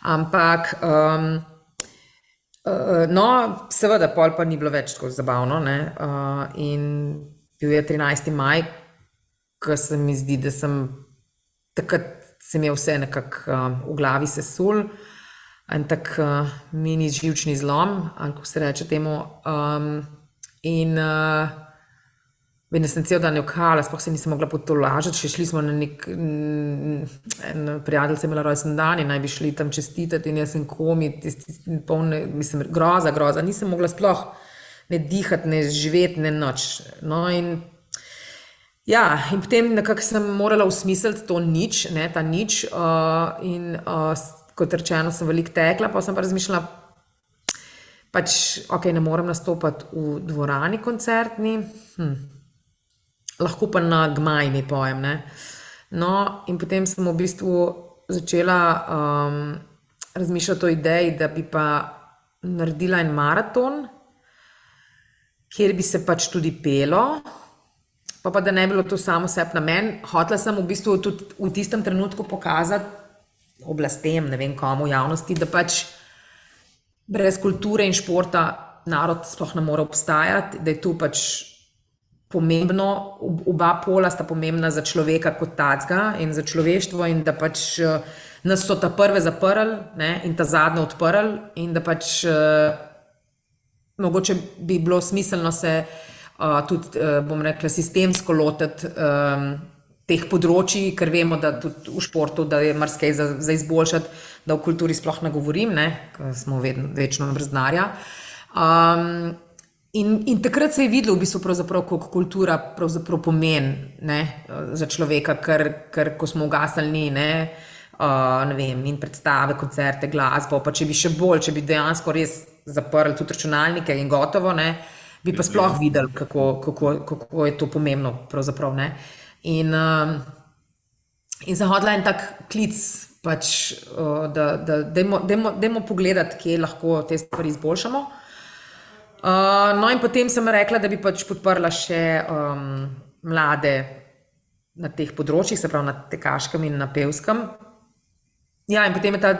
[SPEAKER 1] Ampak, no, seveda, pol pa ni bilo več tako zabavno, in bil je 13. maj, ko se mi zdi, da takrat se mi je vse nekako v glavi sesul, en tak mini živčni zlom, ali ko se reče temu, In vem, da sem cel dan jokala, sploh se nisem mogla potolažiti, še šli smo na en prijatelj se imela rojsten dan in naj bi šli tam čestitati in jaz sem komi, polne, mislim, groza, nisem mogla sploh ne dihati, ne živeti, ne noč. No in ja, in potem nekako sem morala usmisliti to nič, ne, ta nič in kot rečeno sem veliko tekla, pa sem pa razmišljala, pač, ok, ne morem nastopati v dvorani koncertni, lahko pa na gmajni pojem, ne. No, in potem sem v bistvu začela razmišljati o ideji, da bi pa naredila en maraton, kjer bi se pač tudi pelo, pa da ne bilo to samo sebi namen. Hotela sem v bistvu tudi v tistem trenutku pokazati oblastem, ne vem komu, javnosti, da pač brez kulture in športa narod sploh ne more obstajati, da je tu pač pomembno, oba pola sta pomembna za človeka kot tacga in za človeštvo in da pač nas so ta prve zaprli, ne, in ta zadnje odprli in da pač mogoče bi bilo smiselno se tudi, bom rekla, sistemsko lotiti teh področji, ker vemo, da tudi v športu, da je marsikaj za izboljšati, da v kulturi sploh ne govorim, ne, ker smo večno brez denarja. In takrat se je videlo v bistvu pravzaprav, koliko kultura pravzaprav pomeni, ne, za človeka, ker ko smo ugasnili, ne vem, in predstave, koncerte, glasbo, pa če bi še bolj, če bi dejansko res zaprli tudi računalnike in gotovo, ne, bi pa sploh videli, kako je to pomembno pravzaprav, ne. In sem hodila en tak klic, pač, da dajmo pogledati, kje lahko te stvari izboljšamo. No in potem sem rekla, da bi pač podprla še mlade na teh področjih, se pravi na tekaškem in na pevskem. Ja, in potem je ta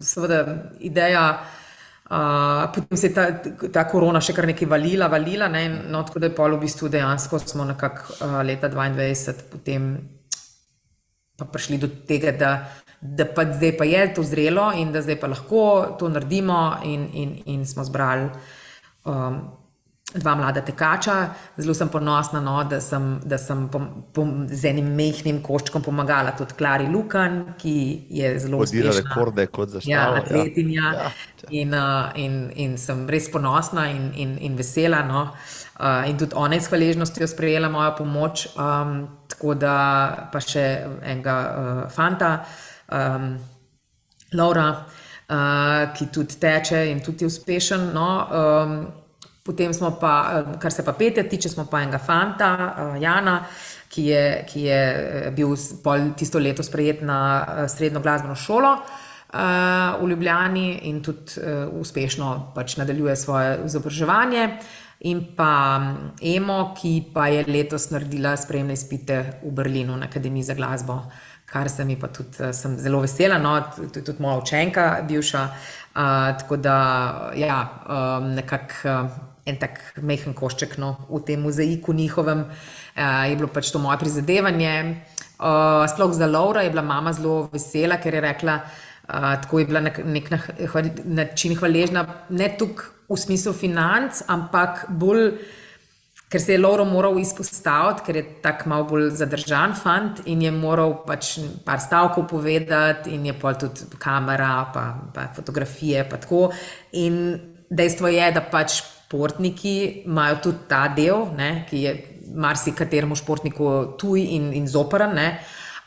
[SPEAKER 1] seveda ideja, potem se je ta korona še kar nekaj valila, ne, no, tako da je pol v bistvu dejansko smo nekako leta 2022 potem pa prišli do tega, da pa zdaj pa je to zrelo in da zdaj pa lahko to naredimo in smo zbrali dva mlada tekača. Zelo sem ponosna, no, da sem z enim majhnim koščkom pomagala tudi Klari Lukan, ki je zelo uspešna.
[SPEAKER 2] Podira rekorde kot za štavo.
[SPEAKER 1] Atletinja. In sem res ponosna in vesela, no. In tudi ona je s hvaležnostjo sprejela mojo pomoč, tako da pa še enega fanta, Laura, ki tudi teče in tudi je uspešen, no. Potem smo pa, kar se pa petja tiče, smo pa enega fanta, Jana, ki je bil tisto leto sprejet na srednjo glasbeno šolo v Ljubljani in tudi uspešno pač nadaljuje svoje izobraževanje. In pa Emo, ki pa je letos naredila sprejemne izpite v Berlinu na Akademiji za glasbo, kar se mi pa tudi, sem zelo vesela, no, tudi moja učenka bivša, tako da, ja, nekako en tak majhen košček, no, v tem mozaiku njihovem, je bilo pač to moje prizadevanje. Sploh za Laura je bila mama zelo vesela, ker je rekla, tako je bila nek način hvaležna, ne toliko v smislu financ, ampak bolj, ker se je Lauro moral izpostaviti, ker je tak malo bolj zadržan fant in je moral pač par stavkov povedati in je pol tudi kamera, pa fotografije, pa tako. In dejstvo je, da pač športniki imajo tudi ta del, ne, ki je marsikateremu športniku tuj in zoprn, ne,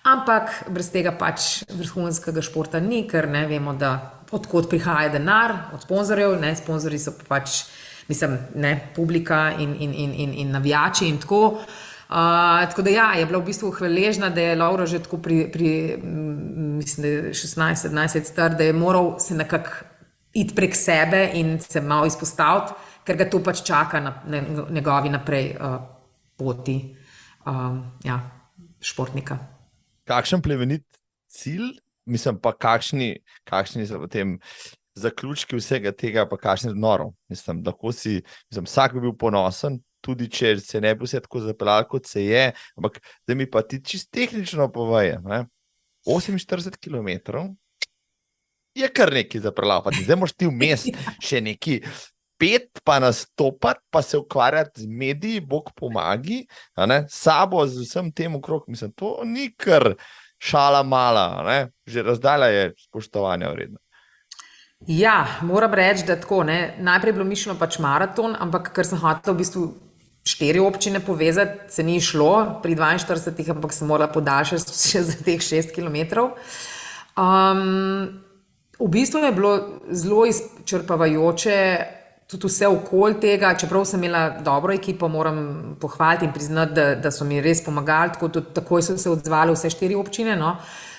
[SPEAKER 1] ampak brez tega pač vrhunskega športa ni, ker ne vemo, da odkot prihaja denar, od sponzorjev, ne, sponzorji so pač, mislim, ne, publika in navijači in tako. Tako da ja, je bila v bistvu hvaležna, da je Laura že tako mislim, da je 16-17 let star, da je moral se nekako iti prek sebe in se malo izpostaviti, ker ga to pač čaka na njegovi naprej poti, ja, športnika.
[SPEAKER 2] Kakšen plemenit cilj, mislim pa kakšni so potem zaključki vsega tega, pa kakšni noro. Mislim, lahko si, vsak bi bil ponosen, tudi če se ne bi vse tako zapeljalo, kot se je, ampak da mi pa ti čisto tehnično poveje, 48 kilometrov je kar nekaj zapeljal, pa zdaj moraš ti vmes še neki pet, pa nastopati, pa se ukvarjati z mediji, Bog pomagi, sabo, z vsem tem okrog. Mislim, to ni kar šala mala, že razdalja je spoštovanja vredna.
[SPEAKER 1] Ja, moram reči, da tako, najprej je bilo mišljeno pač maraton, ampak ker sem hotela v bistvu 4 občine povezati, se ni šlo pri 42, ampak sem morala podaljšati še za teh 6 kilometrov. V bistvu je bilo zelo izčrpavajoče tudi vse okoli tega, čeprav sem imela dobro ekipo, moram pohvaliti in priznati, da so mi res pomagali, takoj so se odzvali vse 4 občine,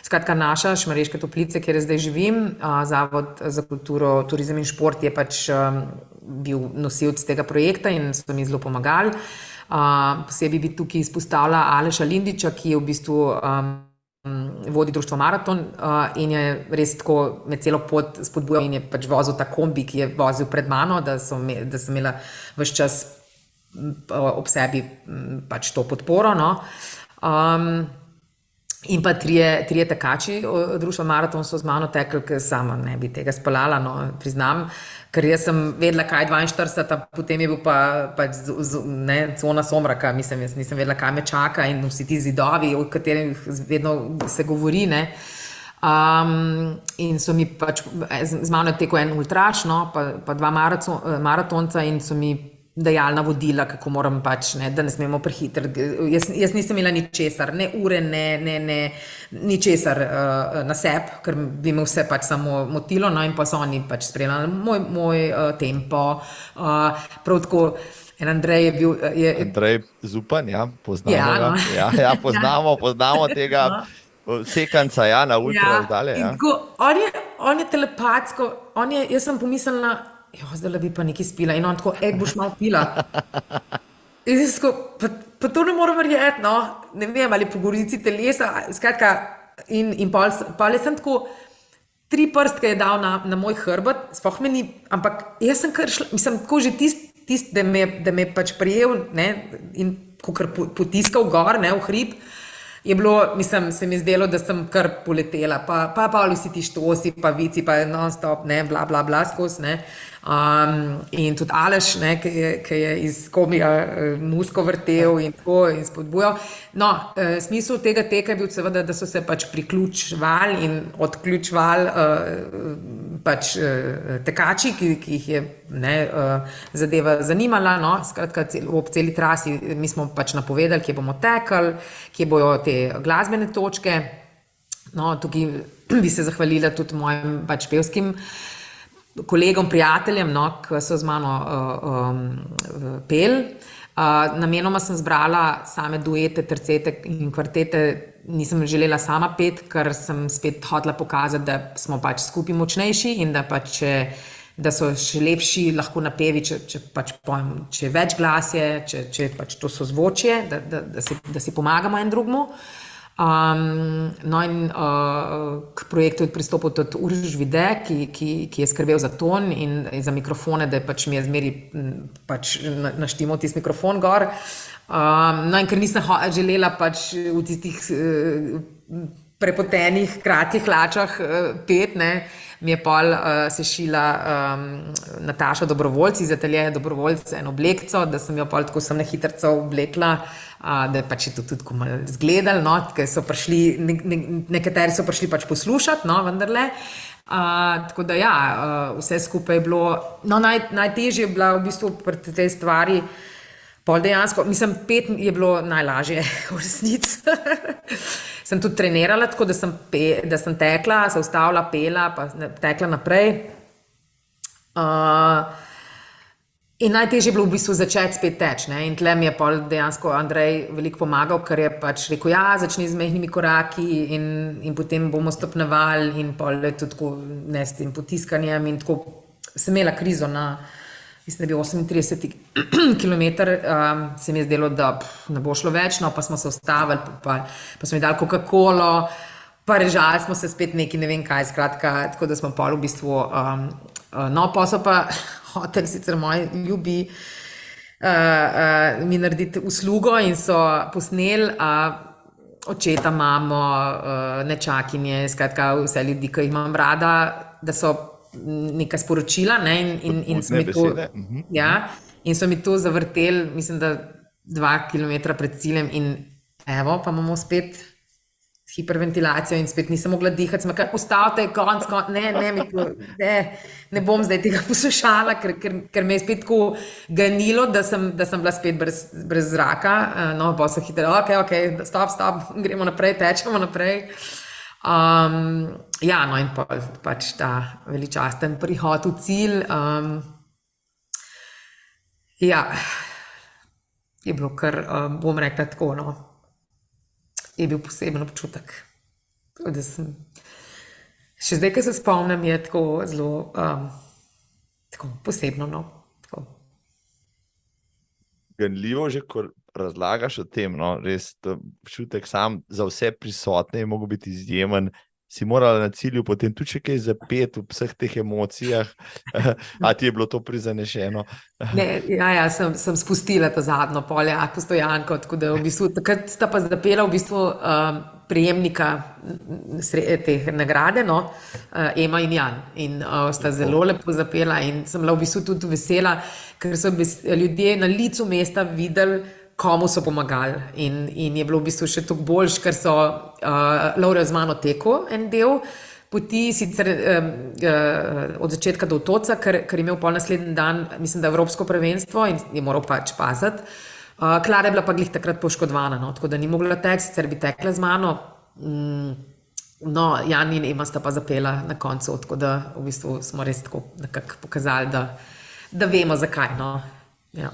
[SPEAKER 1] Skratka, naša Šmarješke Toplice, kjer zdaj živim, Zavod za kulturo, turizem in šport je pač bil nosilec tega projekta in so mi zelo pomagali. Posebej bi tukaj izpostavila Aleša Lindiča, ki je v bistvu vodi društvo Maraton in je res tako med celo pot spodbujal in je pač vozil ta kombi, ki je vozil pred mano, da sem imela ves čas ob sebi pač to podporo. In pa trije tekači društva Maraton so z mano tekli, ker sama ne bi tega speljala, priznam, ker jaz sem vedela, kaj je 42, potem je bil pač cona somraka, jaz nisem vedela, kaj me čaka in vsi ti zidovi, o katerih vedno se govori, in so mi pač, z mano je tekel en ultraš, pa 2 maratonca in so mi dajali navodila, kako moram pač, da ne smemo prehitro. Jaz nisem imela ničesar, ne ure, ne ničesar na sebi, ker bi me vse pač samo motilo, in pa so oni pač spremljali moj tempo. Prav tako, Andrej je bil...
[SPEAKER 2] Andrej Zupan, poznamo ga. Ja, poznamo tega sekanca, na ultra razdalje.
[SPEAKER 1] In tako, on je telepatsko, jaz sem pomislila, zdaj bi pa nekaj spila in on tako, boš malo pila. In jaz tako, pa to ne moram verjeti, ne vem, ali po gorici telesa, skratka, in pol sem tako, 3 prstke je dal na moj hrbet, sploh me ni, ampak jaz sem kar šla, mislim, tako že tist, da me pač prijel, in kakor potiskal gor, v hrib, je bilo, se mi zdelo, da sem kar poletela, pa vsi ti štosi, pa vici, pa non-stop, bla, bla, bla, skozi, in tudi Aleš, ki je iz komija musko vrtel in tako in spodbujal. Smisel tega teka je bil seveda, da so se pač priključevali in odključevali pač tekači, ki jih je zadeva zanimala, skratka, ob celi trasi mi smo pač napovedali, kje bomo tekli, kje bojo te glasbene točke. Tukaj bi se zahvalila tudi mojim pač pevskim kolegom, prijateljem, ki so z mano pel. Namenoma sem zbrala same duete, tercete in kvartete, nisem želela sama pet, ker sem spet hotela pokazati, da smo pač skupaj močnejši in da pač da so še lepši lahko napevi, če pač pojem, če je več glasje, če pač to so zvočje, da si pomagamo en drugmu. In k projektu je pristopil tudi Uroš Vide, ki je skrbel za ton in za mikrofone, da pač mi je zmeri pač naštimal tisti mikrofon gor. In ker nisem želela pač v tistih prepotenih, kratkih hlačah pet, mi je pol sešila Nataša Dobrovoljci iz ateljeja Dobrovoljce eno oblekco, da sem jo pol tako sem na hitrco oblekla, da pač je to tudi malo zgledali, ker so prišli, nekateri so prišli pač poslušati, vendarle. Tako da vse skupaj je bilo, najtežje je bila v bistvu pri tej stvari, pol dejansko, mislim, pet je bilo najlažje v resnici. Sem tudi trenirala, tako da sem tekla, se ustavila, pela, pa tekla naprej. In najtežje je bilo v bistvu začeti spet teči. In tle mi je pol dejansko Andrej veliko pomagal, ker je pač rekel, začni z majhnimi koraki in potem bomo stopnjevali in pol je tudi tako s tem potiskanjem in tako sem imela krizo mislim, da je bil 38 kilometer, se mi je zdelo, da ne bo šlo več, pa smo se ustavili, pa smo mi dali Coca-Colo, pa režali smo se spet neki, ne vem kaj, skratka, tako da smo pol v bistvu, pa so pa hoteli sicer moji ljubi mi narediti uslugo in so posneli očeta, mamo, nečakinje, skratka vse ljudi, ki jih imam rada, da so neka sporočila, ne, in so mi to, in so mi to zavrteli, mislim, da 2 kilometra pred ciljem in evo, pa imamo spet hiperventilacijo in spet nisem mogla dihati, sem rekla, ustavite, konc, ne bom zdaj tega poslušala, ker me je spet tako ganilo, da sem bila spet brez zraka, no, pa so hitro, ok, stop, gremo naprej, tečemo naprej. Ja, no, in pač ta veličasten prihod v cilj, ja, je bilo kar, bom rekla tako, no, je bil poseben občutek. Da sem, še zdaj, ko se spomnim, je tako zelo tako posebno, no. Tako.
[SPEAKER 2] Ganljivo že, ko razlagaš o tem, no, res občutek sam za vse prisotne je mogel biti izjemen. Si morala na cilju potem tudi še kaj zapet v vseh teh emocijah, a ti je bilo to prizanešeno?
[SPEAKER 1] Ne, ja, sem spustila ta zadnjo polje, Postojanko, tako da v bistvu, takrat sta pa zapela v bistvu prejemnika teh nagrade, no, Ema in Jan, in sta zelo lepo zapela in sem bila v bistvu tudi vesela, ker so ljudje na licu mesta videli, komu so pomagali in je bilo v bistvu še toliko boljš, ker so Lovre z mano tekel en del poti, sicer od začetka do Otoca, ker je imel pol naslednji dan, mislim, da Evropsko prvenstvo in je moral pač paziti. Klara je bila pa glih takrat poškodovana, no, tako da ni mogla teči, sicer bi tekla z mano. No, Jan in Ema sta pa zapela na koncu, tako da v bistvu smo res tako nekako pokazali, da vemo zakaj, no, ja.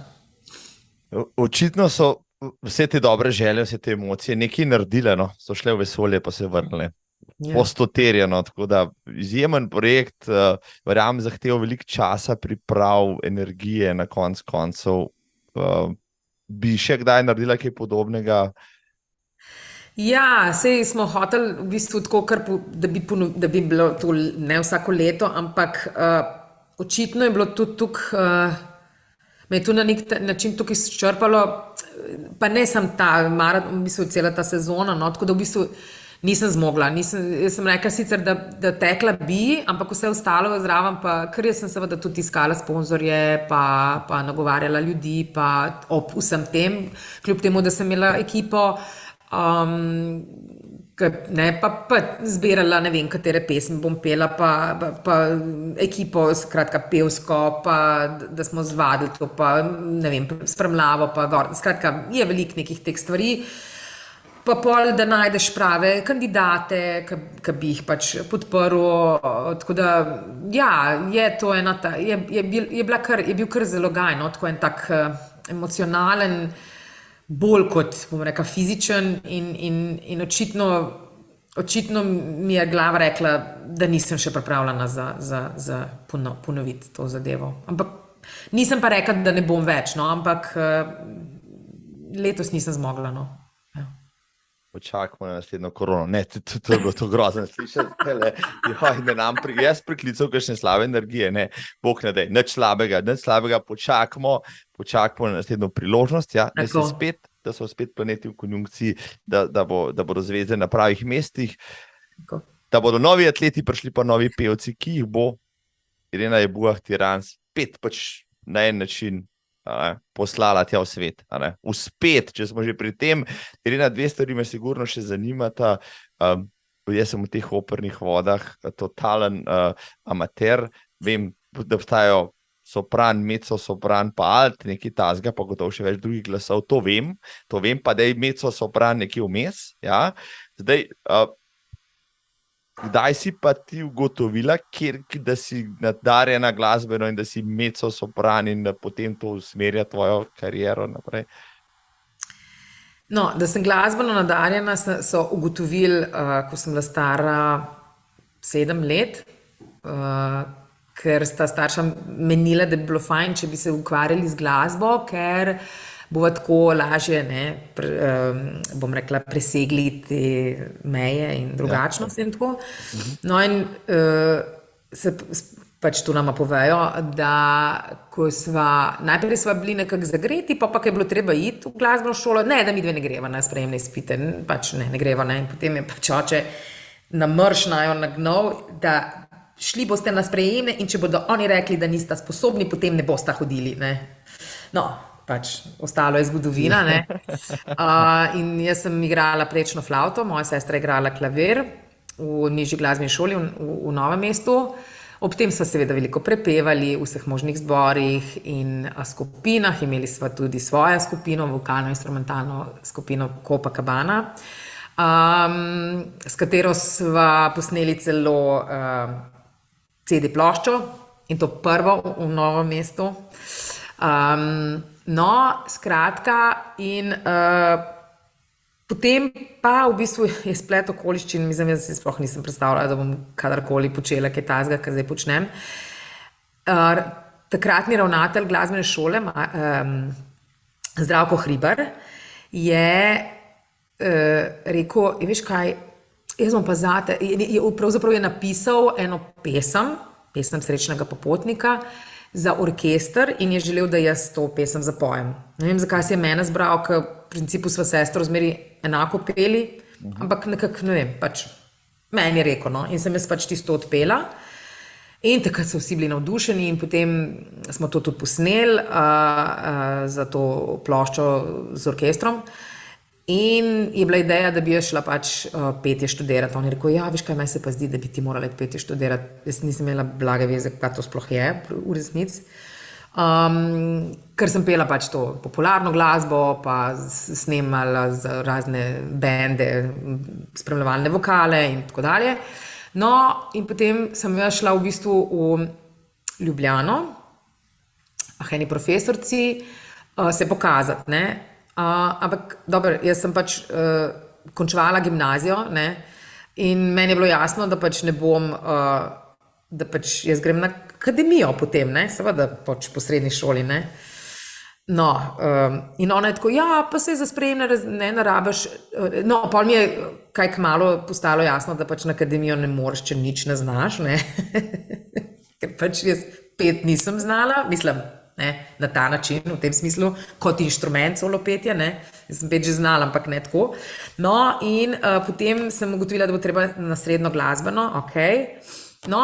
[SPEAKER 2] Očitno so vse te dobre želje, vse te emocije nekaj naredile, no? So šle v vesolje pa se vrnile. Postoterjeno, tako da izjemen projekt, verjamem, zahteva veliko časa, priprav, energije na koncev. Bi še kdaj naredila kaj podobnega?
[SPEAKER 1] Ja, sej smo hoteli v bistvu tako, da bi bilo to ne vsako leto, ampak očitno je bilo tudi tukaj, me je tu na nek način tukaj izčrpalo, pa ne sem v bistvu cela ta sezona, no, tako da v bistvu nisem zmogla. Jaz sem rekla sicer, da tekla bi, ampak vse ostalo zraven, pa ker jaz sem seveda tudi iskala sponzorje, pa nagovarjala ljudi, pa ob vsem tem, kljub temu, da sem imela ekipo, pa zbirala ne vem, katere pesmi bom pela, pa ekipo, skratka pevsko, pa da smo zvadili to, pa ne vem, spremljavo, pa gor, skratka, je veliko nekih teh stvari, pa pol, da najdeš prave kandidate, ki bi jih pač podprl, tako da, ja, je to ena je bil kar zelo gaj, no, tako en tak emocionalen, bolj kot, bom rekla, fizičen in očitno mi je glava rekla, da nisem še pripravljena za ponoviti to zadevo. Ampak nisem pa rekla, da ne bom več, no, ampak letos nisem zmogla, no.
[SPEAKER 2] Počakamo na naslednjo korono. Ne, to je bilo to grozno slišati. Jaz priklical kakšne slabe energije, ne, Bog ne daj, nič slabega, počakamo na naslednjo priložnost, ja, da so spet planeti v konjunkciji, da bodo zvezde na pravih mestih, da bodo novi atleti prišli, pa novi pevci, ki jih bo Irena Jebuah-Tirant spet pač na en način poslala tja v svet. Uspet, če smo že pri tem. Irena, 2 stvari me sigurno še zanimata. Jaz sem v teh opernih vodah totalen amater. Vem, da obstajajo sopran, mezzo-sopran, pa alt, nekaj tazga, pa gotovo še več drugih glasov. To vem pa, da je mezzo-sopran nekaj vmes. Ja? Zdaj, kdaj si pa ti ugotovila, da si nadarjena glasbeno in da si mezzo-sopran in da potem to usmerja tvojo kariero naprej?
[SPEAKER 1] No, da sem glasbeno nadarjena, so ugotovili, ko sem bila stara 7 let, ker sta starša menila, da bi bilo fajn, če bi se ukvarjali z glasbo, ker bova tako lažje, bom rekla, presegli te meje in drugačnost in tako. No in se pač tu nama povejo, da ko najprej sva bili nekako zagreti, pa je bilo treba iti v glasbeno šolo, ne, da midve ne greva na sprejemne izpite, pač ne greva, in potem je pač oče na mrš najo nagnal, da šli boste na sprejeme in če bodo oni rekli, da nista sposobni, potem ne boste hodili. Ne? No, pač ostalo je zgodovina. Ne? In jaz sem igrala prečno flavto, moja sestra je igrala klavir v nižji glasbeni šoli v Novem mestu. Ob tem sva seveda veliko prepevali v vseh možnih zborih in skupinah. Imeli sva tudi svojo skupino, vokalno-instrumentalno skupino Copacabana, s katero sva posneli celo CD ploščo in to prvo v Novem mestu. No, skratka, in potem pa v bistvu je splet okoliščin, mislim, jaz si sploh nisem predstavljala, da bom kadarkoli počela kaj takega, kar zdaj počnem. Takratni ravnatelj glasbene šole, Zdravko Hribar, je rekel, veš kaj, jaz bom pa zate, pravzaprav je napisal eno pesem Srečnega popotnika za orkester in je želel, da jaz to pesem zapojem. Ne vem, zakaj si je mene zbral, ker v principu sva sestro zmeri enako peli, ampak nekako, ne vem, pač meni je rekel, no, in sem jaz pač tisto odpela. In takrat so vsi bili navdušeni in potem smo to tudi posneli za to ploščo z orkestrom. In je bila ideja, da bi jaz šla pač petje študirati. On je rekel, ja, veš kaj, meni se pa zdi, da bi ti morala petje študirati. Jaz nisem imela blage veze, kaj to sploh je v resnici. Ker sem pela pač to popularno glasbo, pa snemala za razne bende, spremljevalne vokale in tako dalje. No, in potem sem jaz šla v bistvu v Ljubljano, eni profesorci, se pokazati, ne. Ampak, dobro, jaz sem pač končevala gimnazijo, ne, in meni je bilo jasno, da pač ne bom, da pač jaz grem na akademijo potem, ne, seveda pač po srednji šoli, ne. No, in ona je tako, ja, pa se za sprejemne ne narabiš, no, pol mi je kaj kmalu postalo jasno, da pač na akademijo ne moreš, če nič ne znaš, ne, ker pač jaz pet nisem znala, mislim, ne, na ta način, v tem smislu, kot inštrument solo petje, ne, jaz sem pet že znala, ampak ne tako. No, in potem sem ugotovila, da bo treba na srednjo glasbeno, no,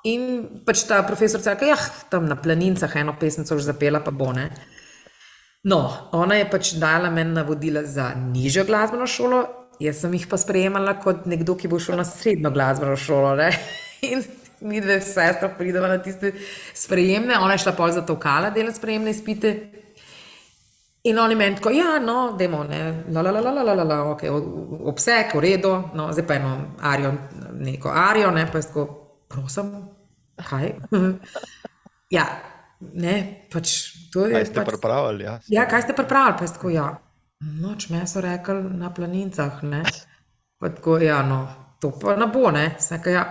[SPEAKER 1] in pač ta profesorica je rekla, tam na Planincah eno pesnico že zapela, pa bo, ne. No, ona je pač dala meni navodila za nižjo glasbeno šolo, jaz sem jih pa sprejemala kot nekdo, ki bo šel na srednjo glasbeno šolo, ne, in mi dve sestra prideva na tiste sprejemne, ona je šla pol zatovkala delati sprejemne izpite in oni meni tako, ja, no, dajmo, ne, ok, obseg, v redu, no, zdaj pa eno arijo, neko arijo, ne, pa je tako, prosim, kaj? Ja, ne, pač, to je
[SPEAKER 2] Kaj ste pripravili, ja?
[SPEAKER 1] Ja, kaj ste pripravili, pa je tako, ja, noč me so rekli na Planincah, ne, pa tako, ja, no, to pa ne bo, ne, vsaka, ja.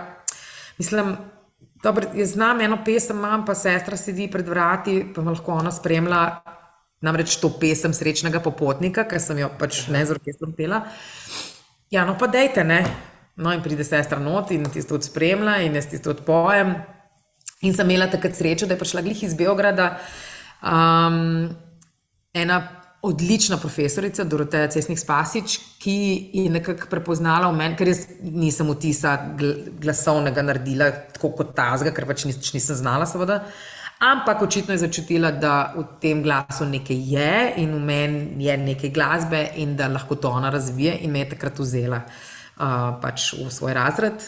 [SPEAKER 1] Mislim, dobro, jaz znam eno pesem, imam pa sestra sedi pred vrati, pa me lahko ona spremlja, namreč to pesem Srečnega popotnika, ker sem jo pač ne z orkestrom pela. Ja, no pa dejte, ne. No in pride sestra not in tisto odspremlja in jaz tisto odpojem. In sem imela takrat srečo, da je prišla glih iz Beograda ena odlična profesorica, Doroteja Cesnik Spasič, ki je nekako prepoznala v meni, ker jaz nisem vtisa glasovnega naredila tako kot tazga, ker pač nisem znala seveda, ampak očitno je začutila, da v tem glasu nekaj je in v meni je nekaj glasbe in da lahko to ona razvije in me je takrat vzela pač v svoj razred.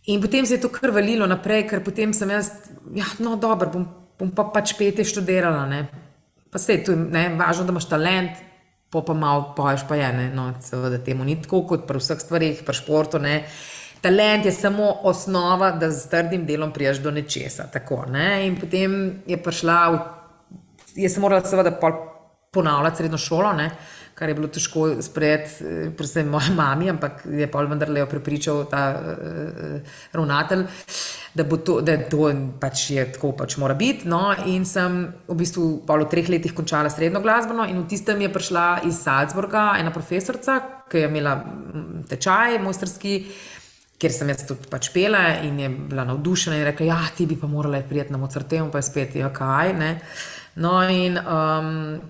[SPEAKER 1] In potem se je to kar valilo naprej, ker potem sem jaz, ja, no dobro, bom pa pač petje študirala, ne. Pa sej, tu je važno, da imaš talent, pa malo poješ pa je, ne, no, seveda temu ni tako kot pri vseh stvarih, pri športu, ne. Talent je samo osnova, da z trdim delom priješ do nečesa, tako, ne, in potem je prišla, jaz sem morala seveda ponavljati srednjo šolo, ne, kar je bilo težko sprejeti, predvsem moja mami, ampak je pol vendarle jo prepričal ta ravnatelj, da to pač je tako pač mora biti, no, in sem v bistvu pol v 3 letih končala srednjo glasbeno in v tistem je prišla iz Salzburga ena profesorica, ki je imela tečaj mojstrski, kjer sem jaz tudi pač pela in je bila navdušena in rekla, ja, ti bi pa morala priti na Mozarteum, pa je spet, ja, kaj, ne. No, in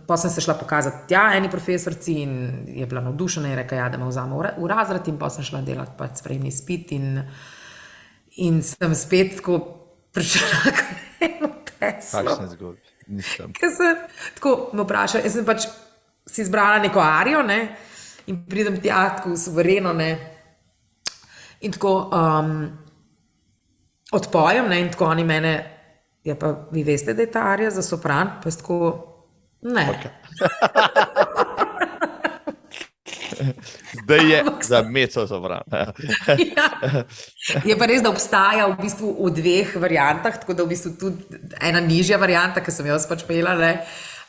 [SPEAKER 1] pa sem se šla pokazati tja eni profesorici in je bila navdušena in rekla, ja, da me vzame v razred in pa sem šla delati pač sprejemni izpit in sem spet tako prišla k eno Teslo.
[SPEAKER 2] Kakšne zgodbe? Nisem.
[SPEAKER 1] Ker sem tako me vprašala, jaz sem pač si izbrala neko arijo, ne, in pridem tja tako suvereno, ne, in tako odpojem, ne, in tako oni mene, ja pa vi veste, da je ta arija za sopran, pa jaz tako, ne.
[SPEAKER 2] Zdaj je za mezzo-sopran.
[SPEAKER 1] Ja. Je pa res, da obstaja v bistvu v dveh variantah, tako da v bistvu tudi ena nižja varianta, ki sem jaz pač pela, ne.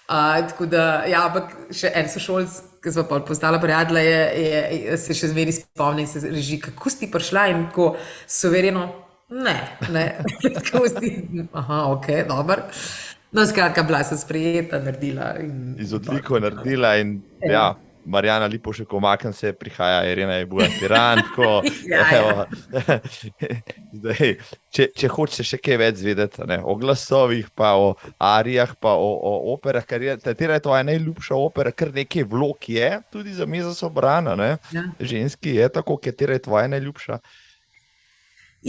[SPEAKER 1] Tako da, ja, ampak še en sošolc, ki smo pa postala prijatelja, se še zmeri spomni in se reži, kako si ti prišla in tako suvereno, ne. Tako si, aha, ok, dober. No, skratka, bila sem sprejeta, naredila.
[SPEAKER 2] Iz odliko naredila in ja. Marjana Lipovšek omaknem se, prihaja Irena Jebuja Piran, tako, zdaj, če hočete še kaj več zvedeti, ne, o glasovih, pa o arijah, pa o operah, katera je tvoja najljubša opera, kar nekaj vlog je, tudi za mezzo-soprana, ne, ženski je tako, katera je tvoja najljubša?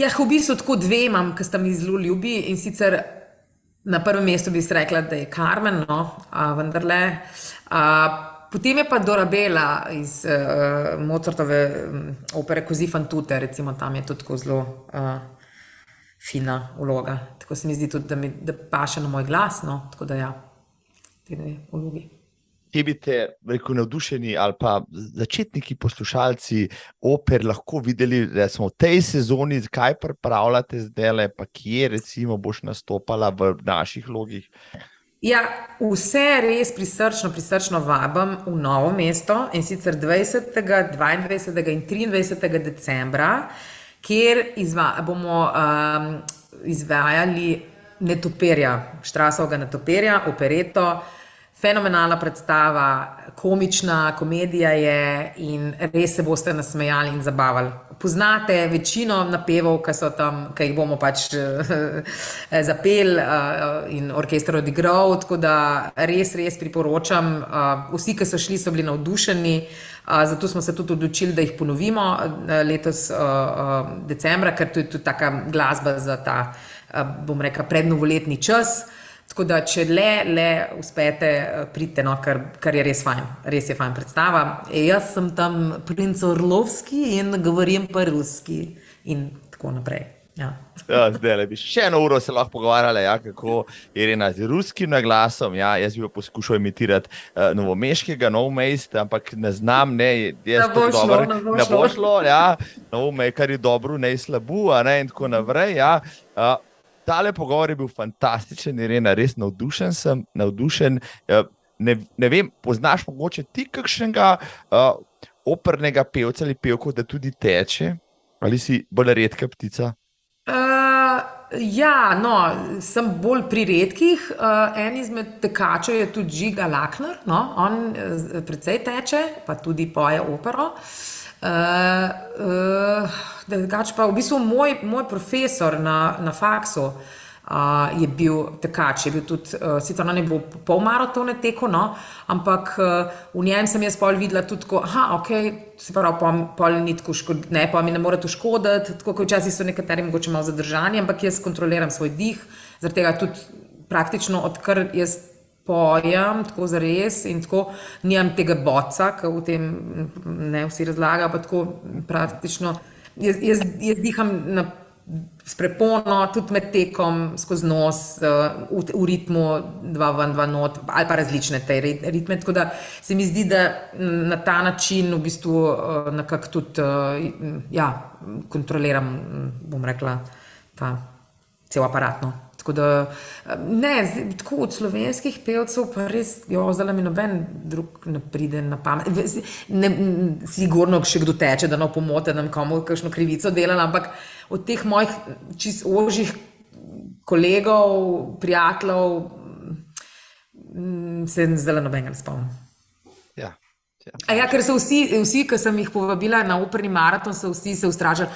[SPEAKER 1] Ja, v bistvu tako dve imam, ki sta mi zelo ljubi in sicer na prvem mestu bi se rekla, da je Carmen, no, vendarle. Potem je pa Dorabella iz Mozartove opere Così fan tutte, recimo tam je tudi tako zelo fina vloga. Tako se mi zdi tudi, da paše na moj glas, no, tako da ja, te dve vlogi.
[SPEAKER 2] Kje bi te, rekel, navdušeni ali pa začetniki poslušalci oper lahko videli, da smo v tej sezoni, kaj pripravljate zdajle, pa kje recimo boš nastopala v naših vlogih?
[SPEAKER 1] Ja, vse res prisrčno vabim v Novo mesto in sicer 20., 22. in 23. decembra, kjer bomo izvajali Netopirja, Strassovega Netopirja, opereto, fenomenalna predstava, komična komedija je in res se boste nasmejali in zabavali. Poznate večino napevov, ki so tam, ki jih bomo pač zapeli in orkester odigral, tako da res priporočam. Vsi, ki so šli, so bili navdušeni, zato smo se tudi odločili, da jih ponovimo letos decembra, ker to je tudi taka glasba za ta, bom rekla, prednovoletni čas. Tako da, če le uspete, pridite, no, kar je res je fajn predstava. Jaz sem tam princ Orlovski in govorim pa ruski in tako naprej. Ja.
[SPEAKER 2] Ja, zdaj bi še eno uro se lahko pogovarjala, ja, kako Irena z ruskim naglasom, ja, jaz bi pa poskušal imitirati novomeškega, Novomest, ampak ne znam, ne, jaz to dobro, ne bo šlo, ja, Novomest, kar je dobro, ne slabo, a ne, in tako naprej, ja. Tale pogovor je bil fantastičen, Irena, res navdušen sem, ne vem, poznaš mogoče ti kakšnega opernega pevca ali pevko, da tudi teče, ali si bolj redka ptica?
[SPEAKER 1] Ja, no, sem bolj pri redkih, en izmed tekačev je tudi Žiga Lakner, no, on precej teče, pa tudi poje opero. Drugače pa v bistvu moj profesor na faksu je bil tekač, je bil tudi, sicer on je bil pol maratone tekel, no, ampak v njem sem jaz pol videla tudi tako, ok, se pravi, pol ni tako pol mi ne more to škoditi, tako kot včasih so nekateri mogoče malo zadržani, ampak jaz kontroliram svoj dih, zaradi tega tudi praktično odkar jaz pojem, tako zares in tako, nimam tega boca, ki v tem ne vsi razlaga, pa tako praktično, jaz diham s prepono, tudi med tekom, skozi nos, v ritmu, 2 ven, 2 not, ali pa različne te ritme, tako da se mi zdi, da na ta način v bistvu nekako tudi, ja, kontroliram, bom rekla, ta cel aparat, no. Tako da, ne, tako od slovenskih pevcev pa res, zdaj mi noben drug ne pride na pamet. Sigurno še kdo teče, da ne pomote, da komu kakšno krivico delala, ampak od teh mojih čist ožjih kolegov, prijateljev, se zdaj nobenega ne spomnim.
[SPEAKER 2] Ja.
[SPEAKER 1] Ja, ker so vsi, ki sem jih povabila na operni maraton, so vsi se ustrašili,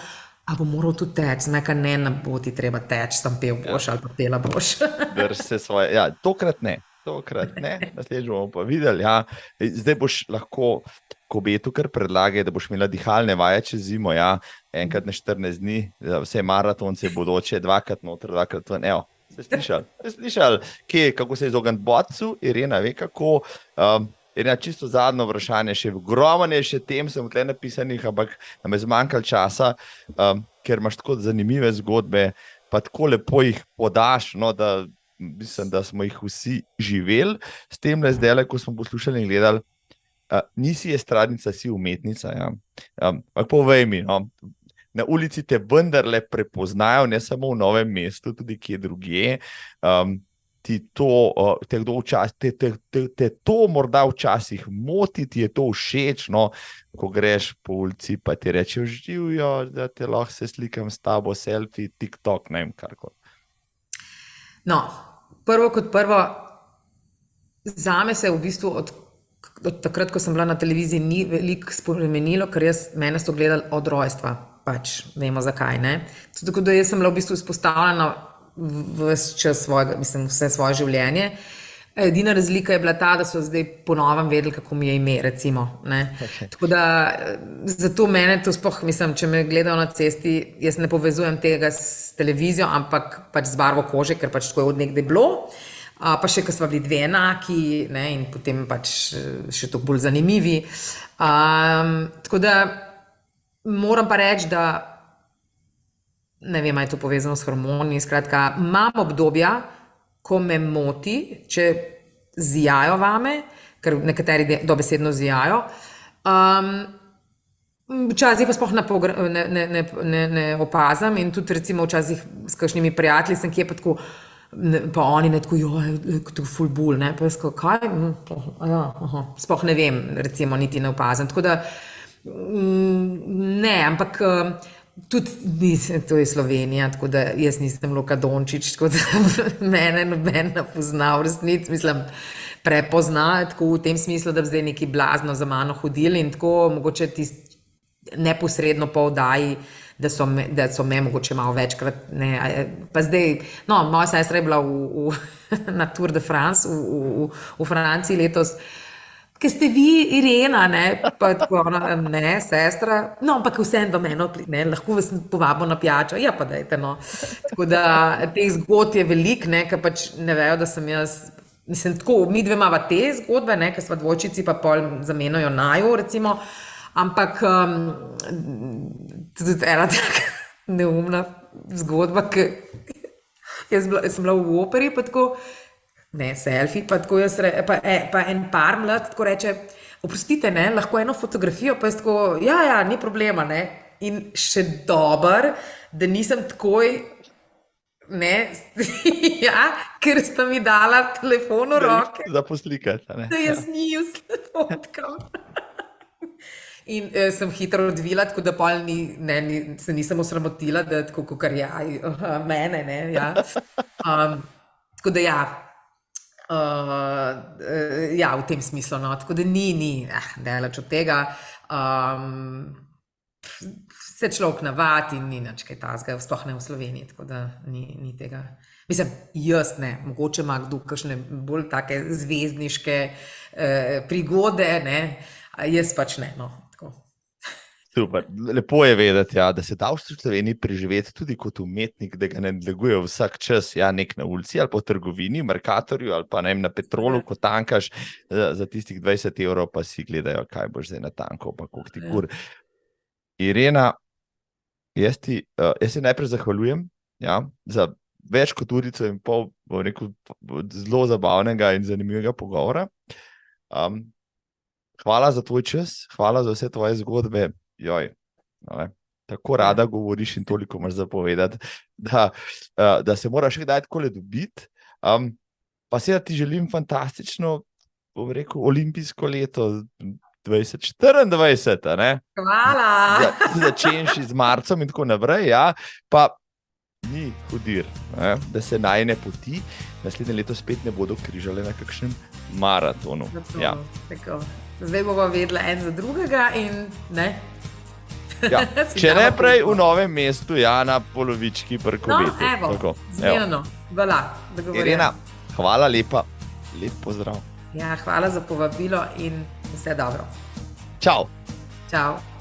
[SPEAKER 1] a bo moral tudi teči, nekaj ne bo ti treba teči, sam pel boš ali pa pela boš.
[SPEAKER 2] Drž se svoje, ja, tokrat ne. tokrat ne, naslednjič bomo pa videli. Ja. Zdaj boš lahko Kobetu kar predlagaj, da boš imela dihalne vaje čez zimo, ja. Enkrat na 14 dni, vse maratonce bodoče, 2krat noter, 2krat ven. Evo, ste slišali, kako se izogniti botcu? Irena ve kako. Irena, čisto zadnjo vprašanje, še ogromno je še tem, sem tle napisanih, ampak nam je zmanjkalo časa, ker imaš tako zanimive zgodbe, pa tako lepo jih podaš, no, da mislim, da smo jih vsi živeli. S tem le zdaj, ko smo poslušali in gledali, nisi estradnica, si umetnica. Ja. Povej mi, no, na ulici te vendarle prepoznajo, ne samo v Novem mestu, tudi kje drugje. Te to morda včasih moti, ti je to všeč, no, ko greš po ulici, pa ti rečejo, živijo, da te lahko se slikam s tabo, selfie, TikTok, ne vem, karkoli.
[SPEAKER 1] No, prvo kot prvo, zame se v bistvu od takrat, ko sem bila na televiziji, ni veliko spremenilo, ker mene so gledali od rojstva, pač vemo zakaj, ne. Tako da jaz sem bila v bistvu izpostavljena vse svoje življenje. Edina razlika je bila ta, da so zdaj po novem vedeli, kako mi je ime, recimo. Ne? Okay. Tako da, zato mene to sploh, mislim, če me gledajo na cesti, jaz ne povezujem tega s televizijo, ampak pač z barvo kože, ker pač tako je od nekdaj bilo. Pa še, ko smo bili dve enaki, ne? In potem pač še toliko bolj zanimivi. Tako da, moram pa reči, da ne vem, ali je to povezano s hormoni, skratka, imam obdobja, ko me moti, če zijajo vame, ker nekateri dobesedno zijajo. Včasih pa sploh ne opazam in tudi recimo včasih s kakšnimi prijatelji sem kje pa tako, pa oni ne tako, tako ful bul, ne, pa jaz tako, kaj? Sploh ne vem, recimo, niti ne opazam. Tako da, ne, ampak tudi to je Slovenija, tako da jaz nisem Luka Dončić, tako da mene noben ne pozna v resnici, mislim, prepozna, tako v tem smislu, da bi zdaj neki blazno za mano hodili in tako mogoče neposredno po oddaji, da so me mogoče malo večkrat, ne, pa zdaj, no, moja sestra je bila na Tour de France v Franciji letos, ker ste vi Irena, ne, pa tako, ne, sestra, no, ampak vsem do mene, ne, lahko vas povabimo na pijačo, ja, pa dajte, no. Tako da, teh zgodb je veliko, ne, ker pač ne vejo, da sem jaz, mislim, tako, mi dve imava te zgodbe, ne, ker sva dvojčici, pa pol zamenjajo naju, recimo, ampak tudi ena taka neumna zgodba, ker jaz sem bila v operi, pa tako, ne, selfie, pa tako pa en par mlad tako reče, oprostite, ne, lahko eno fotografijo, pa jaz tako, ja, ni problema, ne, in še dober, da nisem takoj, ne, ja, ker sta mi dala telefon v roke.
[SPEAKER 2] Da poslikati, ne.
[SPEAKER 1] Da jaz njiju fotkam. In sem hitro odvila, tako da pol se nisem osramotila, da tako kakor mene, ne, ja. Tako da ja, v tem smislu, no, tako da ni, daleč od tega, se človek navadi in ni nič kaj takega, sploh ne v Sloveniji, tako da ni tega. Mislim, jaz ne, mogoče ima kdo kakšne bolj take zvezdniške prigode, ne, jaz pač ne, no.
[SPEAKER 2] Super. Lepo je vedeti, ja, da se da v Sloveniji preživeti tudi kot umetnik, da ga ne nadleguje vsak čas, ja, nek na ulici ali pa v trgovini, Mercatorju ali pa ne vem, na Petrolu, ko tankaš za tistih 20 evrov, pa si gledajo, kaj boš zdaj natankal, pa koliko ti kur. Irena, jaz se najprej zahvaljujem, ja, za več kot urico in pol, bom rekel, zelo zabavnega in zanimivega pogovora. Hvala za tvoj čas, hvala za vse tvoje zgodbe. Joj, tako rada govoriš in toliko imaš za povedati, da se moraš kdaj takole dobiti. Pa seveda ti želim fantastično, bom rekel, olimpijsko leto 2024, ne?
[SPEAKER 1] Hvala!
[SPEAKER 2] Začenši z marcem in tako naprej, ja, pa ni hudir, ne? Da se najine poti naslednje leto spet ne bodo križale na kakšnem maratonu. Ja.
[SPEAKER 1] Tako. Zdaj bomo vedela en za drugega in ne.
[SPEAKER 2] Ja. Če ne prej v Novem mestu, ja, na polovički pri Kobetu.
[SPEAKER 1] No, evo, zmerno, voilà, dogovorjeno.
[SPEAKER 2] Irena, hvala lepa. Lep pozdrav.
[SPEAKER 1] Ja, hvala za povabilo in vse dobro.
[SPEAKER 2] Čau!
[SPEAKER 1] Čau!